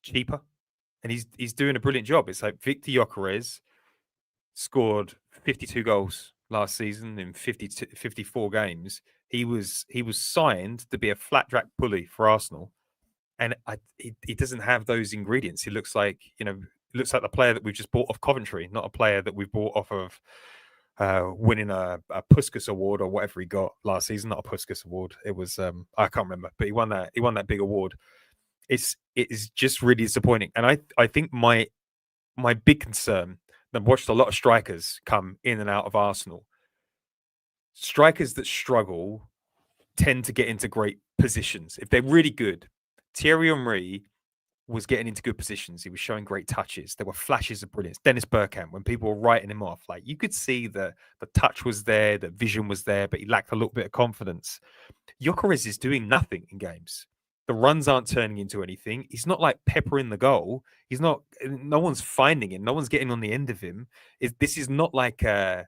cheaper. And he's doing a brilliant job. It's like VIKTOR Gyökeres scored 52 goals last season in 54 games. He was signed to be a flat track bully for Arsenal. And he doesn't have those ingredients. He looks like, the player that we've just bought off Coventry, not a player that we've bought off of winning a Puskas award or whatever he got last season. Not a Puskas award. It was I can't remember, but he won that big award. It is just really disappointing. And I think my big concern, I've watched a lot of strikers come in and out of Arsenal. Strikers that struggle tend to get into great positions. If they're really good, Thierry Henry was getting into good positions. He was showing great touches. There were flashes of brilliance. Dennis Bergkamp, when people were writing him off, like you could see the touch was there, the vision was there, but he lacked a little bit of confidence. Gyökeres is doing nothing in games. The runs aren't turning into anything. He's not like peppering the goal. He's not. No one's finding him. No one's getting on the end of him. This is not like I'm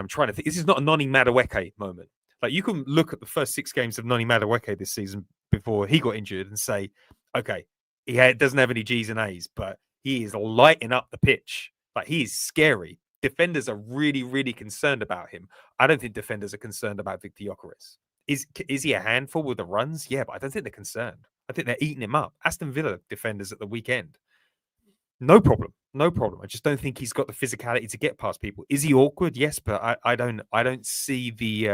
trying to think. This is not a Noni Madueke moment. Like you can look at the first 6 games of Noni Madueke this season before he got injured and say, okay, doesn't have any G's and A's, but he is lighting up the pitch. Like he is scary. Defenders are really, really concerned about him. I don't think defenders are concerned about VIKTOR Gyökeres. Is he a handful with the runs? Yeah, but I don't think they're concerned. I think they're eating him up. Aston Villa defenders at the weekend, no problem. I just don't think he's got the physicality to get past people. Is he awkward? Yes, but I don't see the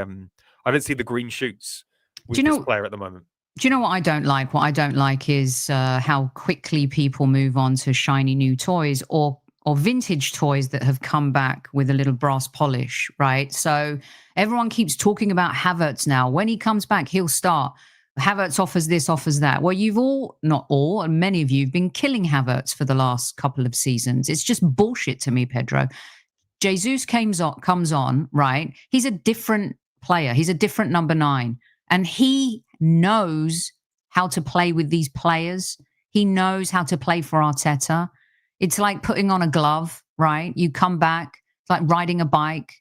green shoots with this player at the moment. Do you know what I don't like? What I don't like is how quickly people move on to shiny new toys or vintage toys that have come back with a little brass polish, right? So everyone keeps talking about Havertz now. When he comes back, he'll start. Havertz offers this, offers that. Well, you've all, not all, and many of you have been killing Havertz for the last couple of seasons. It's just bullshit to me, Pedro. Jesus comes on, right? He's a different player. He's a different number 9. And he knows how to play with these players. He knows how to play for Arteta. It's like putting on a glove, right? You come back, it's like riding a bike.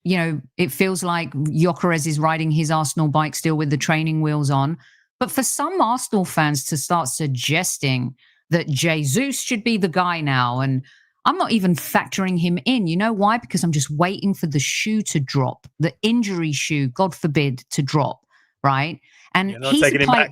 You know, it feels like Gyökeres is riding his Arsenal bike still with the training wheels on. But for some Arsenal fans to start suggesting that Jesus should be the guy now, and I'm not even factoring him in. You know why? Because I'm just waiting for the shoe to drop, the injury shoe, God forbid, to drop, right? And you're not taking him back.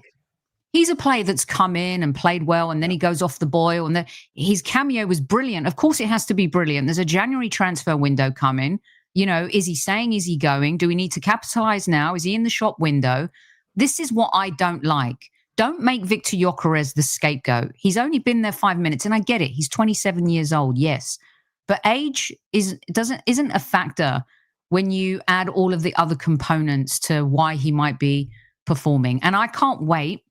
He's a player that's come in and played well, and then he goes off the boil, and his cameo was brilliant. Of course, it has to be brilliant. There's a January transfer window coming. You know, is he staying? Is he going? Do we need to capitalize now? Is he in the shop window? This is what I don't like. Don't make VIKTOR Gyökeres the scapegoat. He's only been there 5 minutes, and I get it. He's 27 years old, yes. But age isn't a factor when you add all of the other components to why he might be performing. And I can't wait.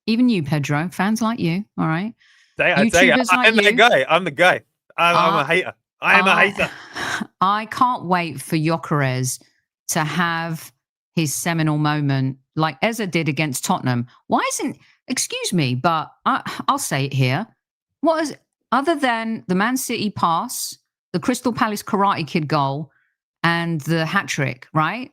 Even you, Pedro, fans like you, all right? YouTubers like you. I'm the guy. I'm a hater. I am a hater. I can't wait for Gyökeres to have his seminal moment like Eze did against Tottenham. Why isn't, excuse me, but I'll say it here. Other than the Man City pass, the Crystal Palace Karate Kid goal, and the hat-trick, right?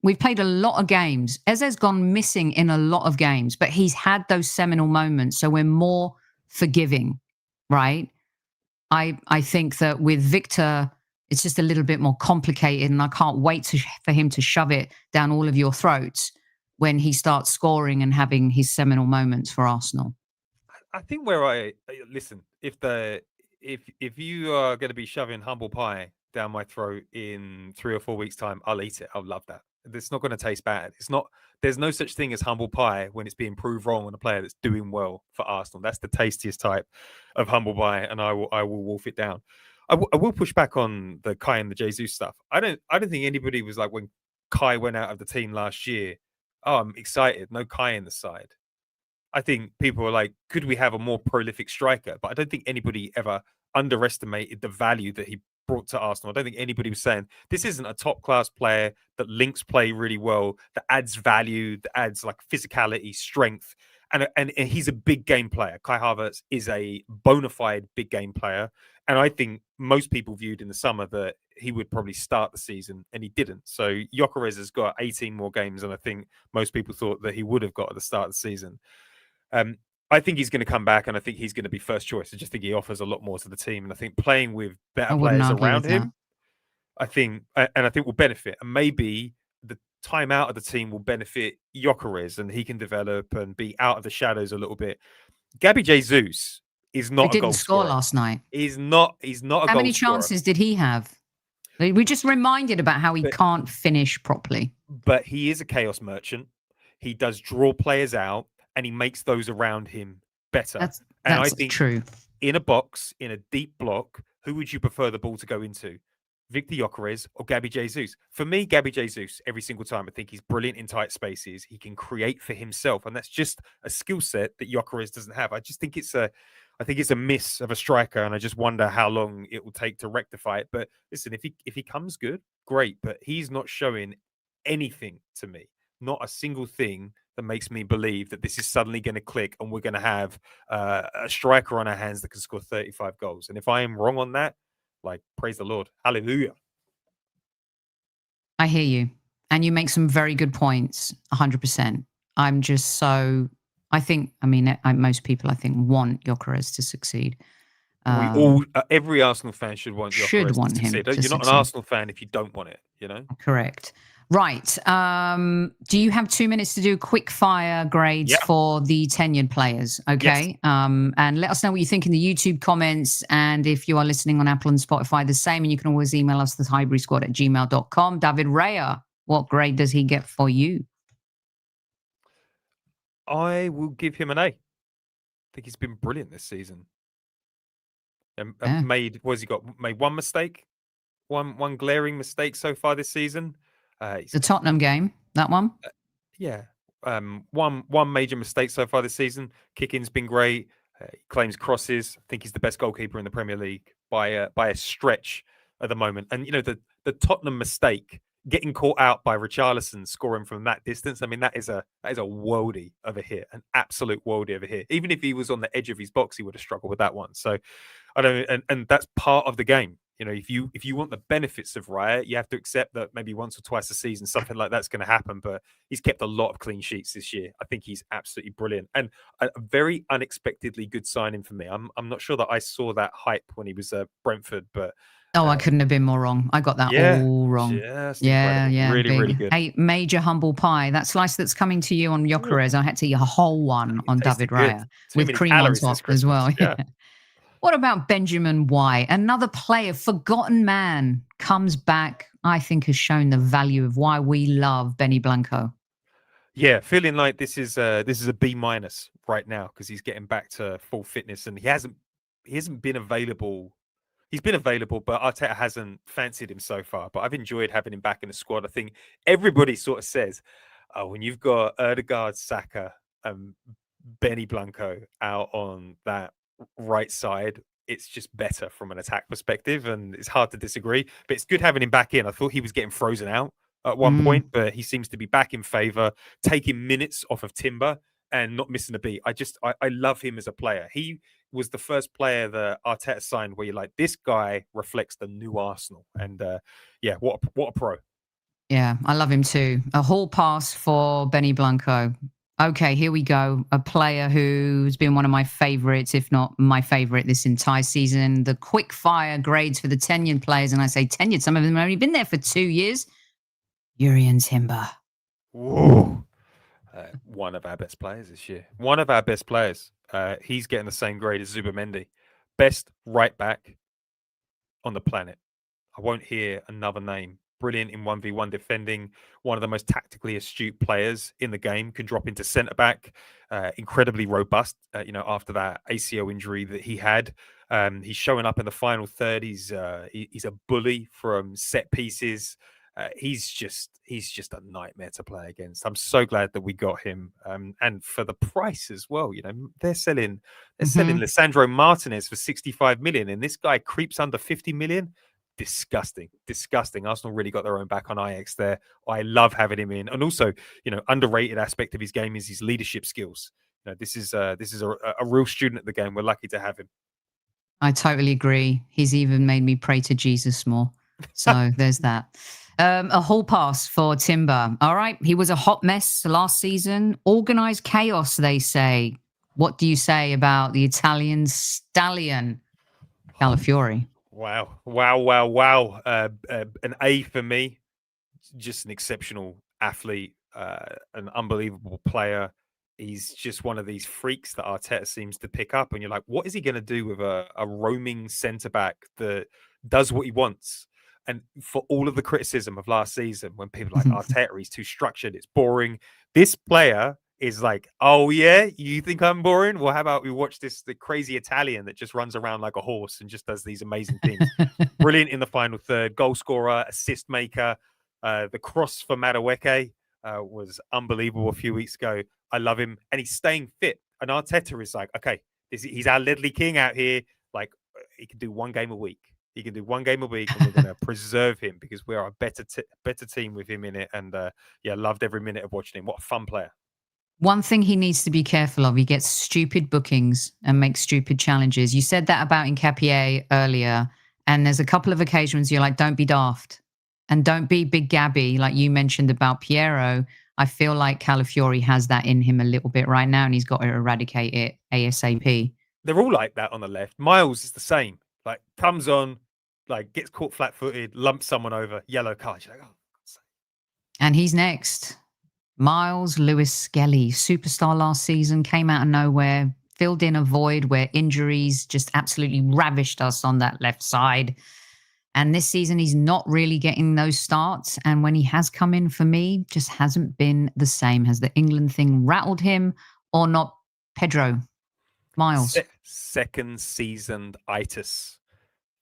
We've played a lot of games. Eze's gone missing in a lot of games, but he's had those seminal moments, so we're more forgiving, right? I think that with VIKTOR, it's just a little bit more complicated, and I can't wait for him to shove it down all of your throats when he starts scoring and having his seminal moments for Arsenal. I think listen, if you are going to be shoving humble pie down my throat in 3 or 4 weeks' time, I'll eat it. I'll love that. It's not going to taste bad. There's no such thing as humble pie when it's being proved wrong on a player that's doing well for Arsenal. That's the tastiest type of humble pie, and I will wolf it down. I will push back on the Kai and the Jesus stuff. I don't think anybody was like, when Kai went out of the team last year, oh, I'm excited. No Kai in the side. I think people were like, could we have a more prolific striker? But I don't think anybody ever underestimated the value that he brought to Arsenal. I don't think anybody was saying this isn't a top-class player that links play really well, that adds value, that adds like physicality, strength, and he's a big game player. Kai Havertz is a bona fide big game player, and I think most people viewed in the summer that he would probably start the season, and he didn't. So Gyökeres has got 18 more games than I think most people thought that he would have got at the start of the season. I think he's going to come back, and I think he's going to be first choice. I just think he offers a lot more to the team, and I think playing with better players around him, I think will benefit. And maybe the time out of the team will benefit Gyökeres, and he can develop and be out of the shadows a little bit. Gabby Jesus is not. He didn't score last night. He's not. How many chances did he have? We just reminded about how he can't finish properly. But he is a chaos merchant. He does draw players out, and he makes those around him better. That's I think true. In a box, in a deep block, who would you prefer the ball to go into? VIKTOR Gyökeres or Gabby Jesus. For me, Gabby Jesus, every single time, I think he's brilliant in tight spaces. He can create for himself, and that's just a skill set that Gyökeres doesn't have. I think it's a miss of a striker, and I just wonder how long it will take to rectify it. But listen, if he comes good, great. But he's not showing anything to me, not a single thing that makes me believe that this is suddenly going to click and we're going to have a striker on our hands that can score 35 goals. And if I am wrong on that, like, praise the Lord. Hallelujah. I hear you. And you make some very good points, 100%. I'm just so, most people, I think, want Gyökeres to succeed. We all, every Arsenal fan should want Gyökeres to succeed. You're not an Arsenal fan if you don't want it, you know? Correct. Right. Do you have 2 minutes to do quick fire grades for the tenured players? Okay. Yes. And let us know what you think in the YouTube comments. And if you are listening on Apple and Spotify, the same. And you can always email us at highburysquad@gmail.com. David Raya, what grade does he get for you? I will give him an A. I think he's been brilliant this season. And made one mistake, one glaring mistake so far this season. The Tottenham game, that one? One major mistake so far this season. Kicking's been great. He claims crosses. I think he's the best goalkeeper in the Premier League by a stretch at the moment. And, you know, the Tottenham mistake, getting caught out by Richarlison scoring from that distance, I mean, that is a worldie of a hit, an absolute worldie of a hit. Even if he was on the edge of his box, he would have struggled with that one. So, I don't, and that's part of the game. You know, if you want the benefits of Raya, you have to accept that maybe once or twice a season something like that's going to happen. But he's kept a lot of clean sheets this year. I think he's absolutely brilliant and a very unexpectedly good signing for me. I'm not sure that I saw that hype when he was at Brentford, but I couldn't have been more wrong. I got that all wrong. Yeah, really, really good. Hey, major humble pie. That slice that's coming to you on Gyökeres, I had to eat a whole one on David Raya with cream on top as well. Yeah. What about Benjamin White? Another player, forgotten man, comes back, I think has shown the value of why we love Benny Blanco. Yeah, feeling like this is a B- right now because he's getting back to full fitness and he hasn't been available. He's been available, but Arteta hasn't fancied him so far. But I've enjoyed having him back in the squad. I think everybody sort of says, when you've got Ødegaard, Saka, Benny Blanco out on that right side, it's just better from an attack perspective, and it's hard to disagree. But it's good having him back in. I thought he was getting frozen out at one point, but he seems to be back in favour, taking minutes off of Timber and not missing a beat. I love him as a player. He was the first player that Arteta signed where you're like, this guy reflects the new Arsenal. And what a pro. Yeah, I love him too. A hall pass for Benny Blanco. Okay, here we go. A player who's been one of my favourites, if not my favourite this entire season. The quick fire grades for the tenured players. And I say tenured, some of them have only been there for 2 years. Jurriën Timber. Whoa. One of our best players this year. One of our best players. He's getting the same grade as Zubimendi. Best right back on the planet. I won't hear another name. Brilliant in 1v1 defending. One of the most tactically astute players in the game. Can drop into centre back. Incredibly robust. After that ACL injury that he had, he's showing up in the final third. He's a bully from set pieces. He's just a nightmare to play against. I'm so glad that we got him, and for the price as well. You know, they're selling Lisandro Martinez for 65 million, and this guy creeps under 50 million. Disgusting. Arsenal really got their own back on Ajax there. I love having him in, and also, underrated aspect of his game is his leadership skills. This is a real student of the game. We're lucky to have him. I totally agree. He's even made me pray to Jesus more. So there's that. A hall pass for Timber. All right. He was a hot mess last season. Organized chaos, they say. What do you say about the Italian stallion, Calafiori? Wow. An A for me. Just an exceptional athlete, an unbelievable player. He's just one of these freaks that Arteta seems to pick up. And you're like, what is he going to do with a roaming centre-back that does what he wants? And for all of the criticism of last season, when people are like, Arteta, he's too structured, it's boring. This player is like, oh yeah, you think I'm boring? Well, how about we watch the crazy Italian that just runs around like a horse and just does these amazing things. Brilliant in the final third, goal scorer, assist maker. The cross for Madueke was unbelievable a few weeks ago. I love him, and he's staying fit. And Arteta is like, okay, he's our Ledley King out here. Like, he can do one game a week. He can do one game a week, and we're going to preserve him because we are a better team with him in it. And loved every minute of watching him. What a fun player. One thing he needs to be careful of, he gets stupid bookings and makes stupid challenges. You said that about Nketiah earlier, and there's a couple of occasions you're like, don't be daft and don't be Big Gabby, like you mentioned about Piero. I feel like Calafiori has that in him a little bit right now, and he's got to eradicate it ASAP. They're all like that on the left. Miles is the same. Like, comes on, like, gets caught flat-footed, lumps someone over, yellow card. You're like, oh, God's sake. And he's next. Miles Lewis Skelly, superstar last season, came out of nowhere, filled in a void where injuries just absolutely ravished us on that left side. And this season, he's not really getting those starts. And when he has come in, for me, just hasn't been the same. Has the England thing rattled him or not? Pedro, Miles. Second seasoned itis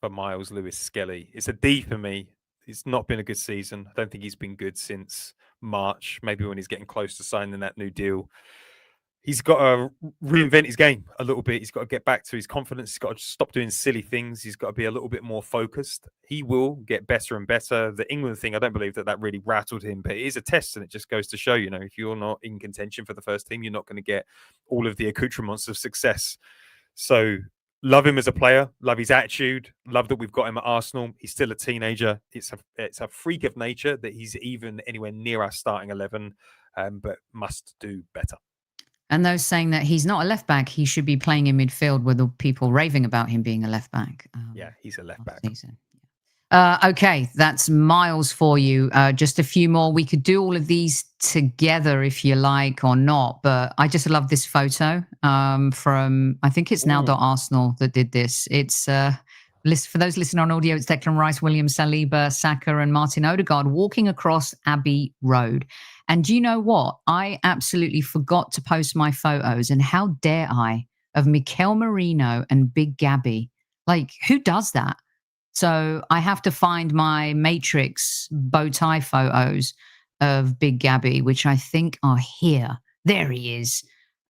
for Miles Lewis Skelly. It's a D for me. It's not been a good season. I don't think he's been good since March, maybe when he's getting close to signing that new deal. He's got to reinvent his game a little bit. He's got to get back to his confidence. He's got to stop doing silly things. He's got to be a little bit more focused. He will get better and better. The England thing, I don't believe that really rattled him, but it is a test, and it just goes to show, if you're not in contention for the first team, you're not going to get all of the accoutrements of success. So love him as a player, love his attitude, love that we've got him at Arsenal. He's still a teenager. It's a freak of nature that he's even anywhere near our starting 11, but must do better. And those saying that he's not a left back, he should be playing in midfield with the people raving about him being a left back. Yeah, he's a left back. Okay, that's Miles for you. Just a few more. We could do all of these together if you like or not, but I just love this photo from, I think it's now.arsenal that did this. It's for those listening on audio, it's Declan Rice, William Saliba, Saka and Martin Odegaard walking across Abbey Road. And do you know what? I absolutely forgot to post my photos, and how dare I, of Mikel Merino and Big Gabby. Like, who does that? So I have to find my Matrix bow tie photos of Big Gabby, which I think are here. There he is.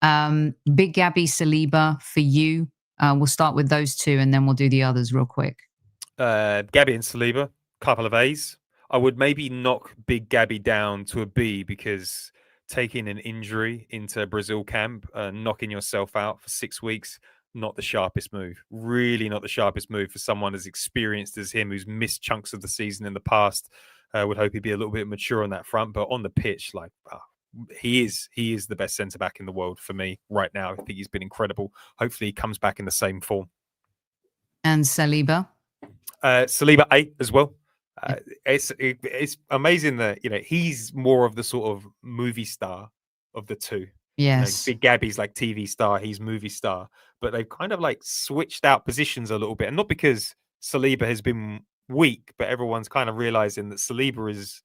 Big Gabby, Saliba for you. We'll start with those two, and then we'll do the others real quick. Gabby and Saliba, couple of A's. I would maybe knock Big Gabby down to a B because taking an injury into Brazil camp, knocking yourself out for 6 weeks, not the sharpest move. Really not the sharpest move for someone as experienced as him, who's missed chunks of the season in the past. Would hope he'd be a little bit mature on that front, but on the pitch, he is the best centre back in the world for me right now. I think he's been incredible. Hopefully, he comes back in the same form. And Saliba, Saliba A as well. It's amazing that he's more of the sort of movie star of the two. Yes, Big Gabby's like TV star, he's movie star, but they've kind of like switched out positions a little bit, and not because Saliba has been weak, but everyone's kind of realizing that Saliba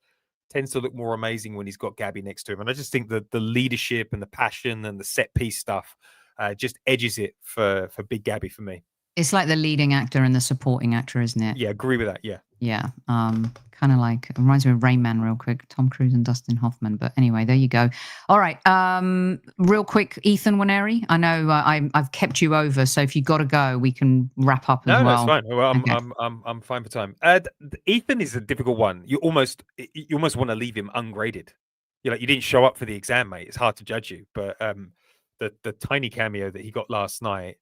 tends to look more amazing when he's got Gabby next to him. And I just think that the leadership and the passion and the set piece stuff just edges it for Big Gabby for me. It's like the leading actor and the supporting actor, isn't it? Yeah, agree with that. Yeah. Yeah. Kind of like, it reminds me of Rain Man real quick, Tom Cruise and Dustin Hoffman. But anyway, there you go. All right. Real quick, Ethan Waneri. I know I've kept you over, so if you got to go, we can wrap up as well. No, it's fine. Well, I'm fine for time. Ethan is a difficult one. You almost want to leave him ungraded. You didn't show up for the exam, mate. It's hard to judge you. But the tiny cameo that he got last night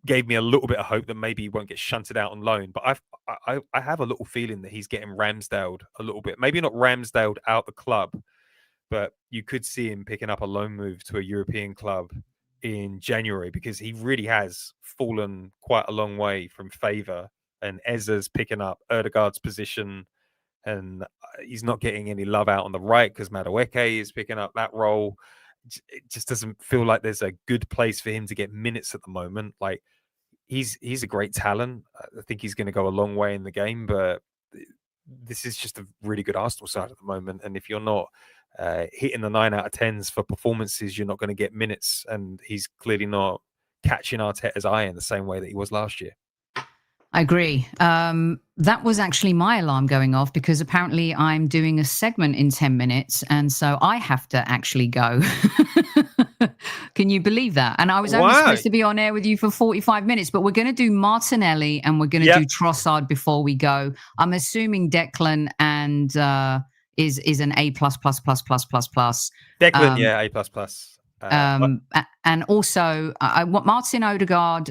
gave me a little bit of hope that maybe he won't get shunted out on loan. But I have a little feeling that he's getting Ramsdaled a little bit. Maybe not Ramsdaled out the club, but you could see him picking up a loan move to a European club in January, because he really has fallen quite a long way from favour. And Eza's picking up Odegaard's position, and he's not getting any love out on the right because Madueke is picking up that role. It just doesn't feel like there's a good place for him to get minutes at the moment. Like, he's a great talent. I think he's going to go a long way in the game, but this is just a really good Arsenal side at the moment. And if you're not hitting the 9 out of 10s for performances, you're not going to get minutes. And he's clearly not catching Arteta's eye in the same way that he was last year. I agree. That was actually my alarm going off because apparently I'm doing a segment in 10 minutes. And so I have to actually go. Can you believe that? And I was only supposed to be on air with you for 45 minutes, but we're going to do Martinelli and we're going to do Trossard before we go. I'm assuming Declan and is an A+++++++. Declan, yeah, A++. And also, I want Martin Odegaard.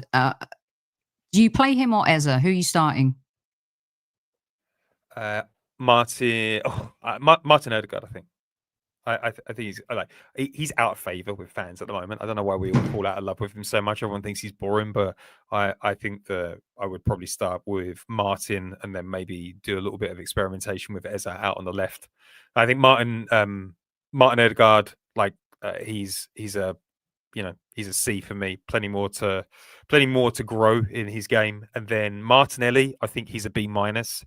Do you play him or Eza? Who are you starting? Martin Odegaard, I think. I think he's out of favour with fans at the moment. I don't know why we all fall out of love with him so much. Everyone thinks he's boring, but I think that I would probably start with Martin and then maybe do a little bit of experimentation with Eza out on the left. I think Martin Odegaard, he's a C for me. Plenty more to grow in his game. And then Martinelli, I think he's a B-.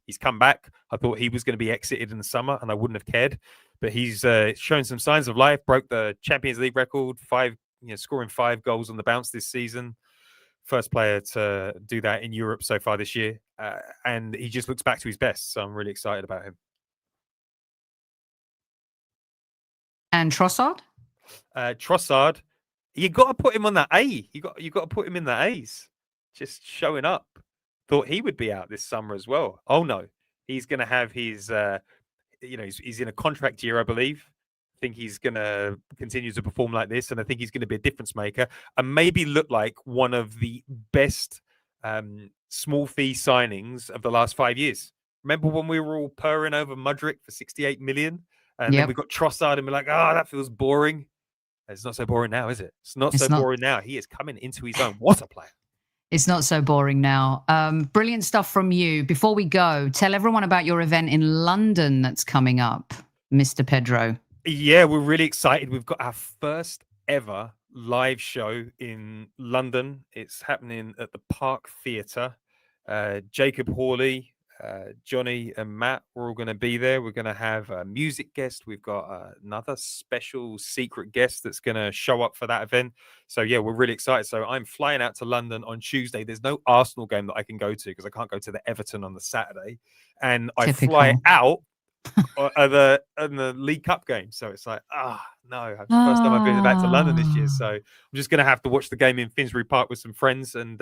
He's come back. I thought he was going to be exited in the summer, and I wouldn't have cared. But he's shown some signs of life. Broke the Champions League record, scoring 5 goals on the bounce this season. First player to do that in Europe so far this year, and he just looks back to his best. So I'm really excited about him. And Trossard. Trossard. You got to put him on that A. You got to put him in the A's. Just showing up. Thought he would be out this summer as well. Oh no, he's going to have his. He's in a contract year, I believe. I think he's going to continue to perform like this, and I think he's going to be a difference maker and maybe look like one of the best small fee signings of the last 5 years. Remember when we were all purring over Mudryk for 68 million, and then we got Trossard, and we're like, that feels boring. It's not so boring now, is it? It's not boring now. He is coming into his own. What a player. It's not so boring now. Brilliant stuff from you. Before we go, tell everyone about your event in London that's coming up, Mr. Pedro. Yeah, we're really excited. We've got our first ever live show in London. It's happening at the Park Theatre. Jacob Hawley, Johnny and Matt, we're all going to be there. We're going to have a music guest. We've got another special secret guest that's going to show up for that event. So yeah, we're really excited. So I'm flying out to London on Tuesday. There's no Arsenal game that I can go to because I can't go to the Everton on the Saturday, and I fly out at the League Cup game. So it's like, no, it's the first time I've been back to London this year. So I'm just going to have to watch the game in Finsbury Park with some friends, and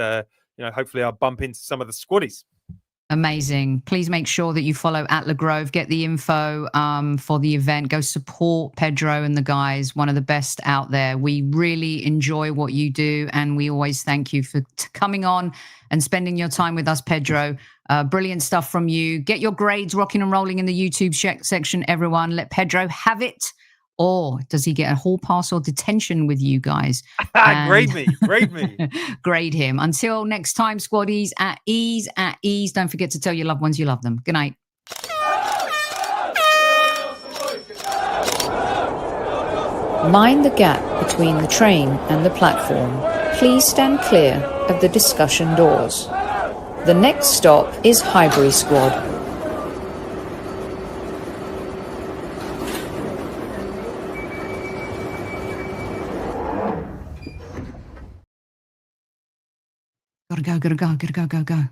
hopefully I'll bump into some of the squaddies. Amazing. Please make sure that you follow @LeGrove. Get the info for the event. Go support Pedro and the guys. One of the best out there. We really enjoy what you do, and we always thank you for coming on and spending your time with us, Pedro. Brilliant stuff from you. Get your grades rocking and rolling in the YouTube section, everyone. Let Pedro have it. Or does he get a hall pass or detention with you guys? Grade me. Grade him. Until next time, squaddies, at ease. Don't forget to tell your loved ones you love them. Good night. Mind the gap between the train and the platform. Please stand clear of the discussion doors. The next stop is Highbury Squad. Gotta go.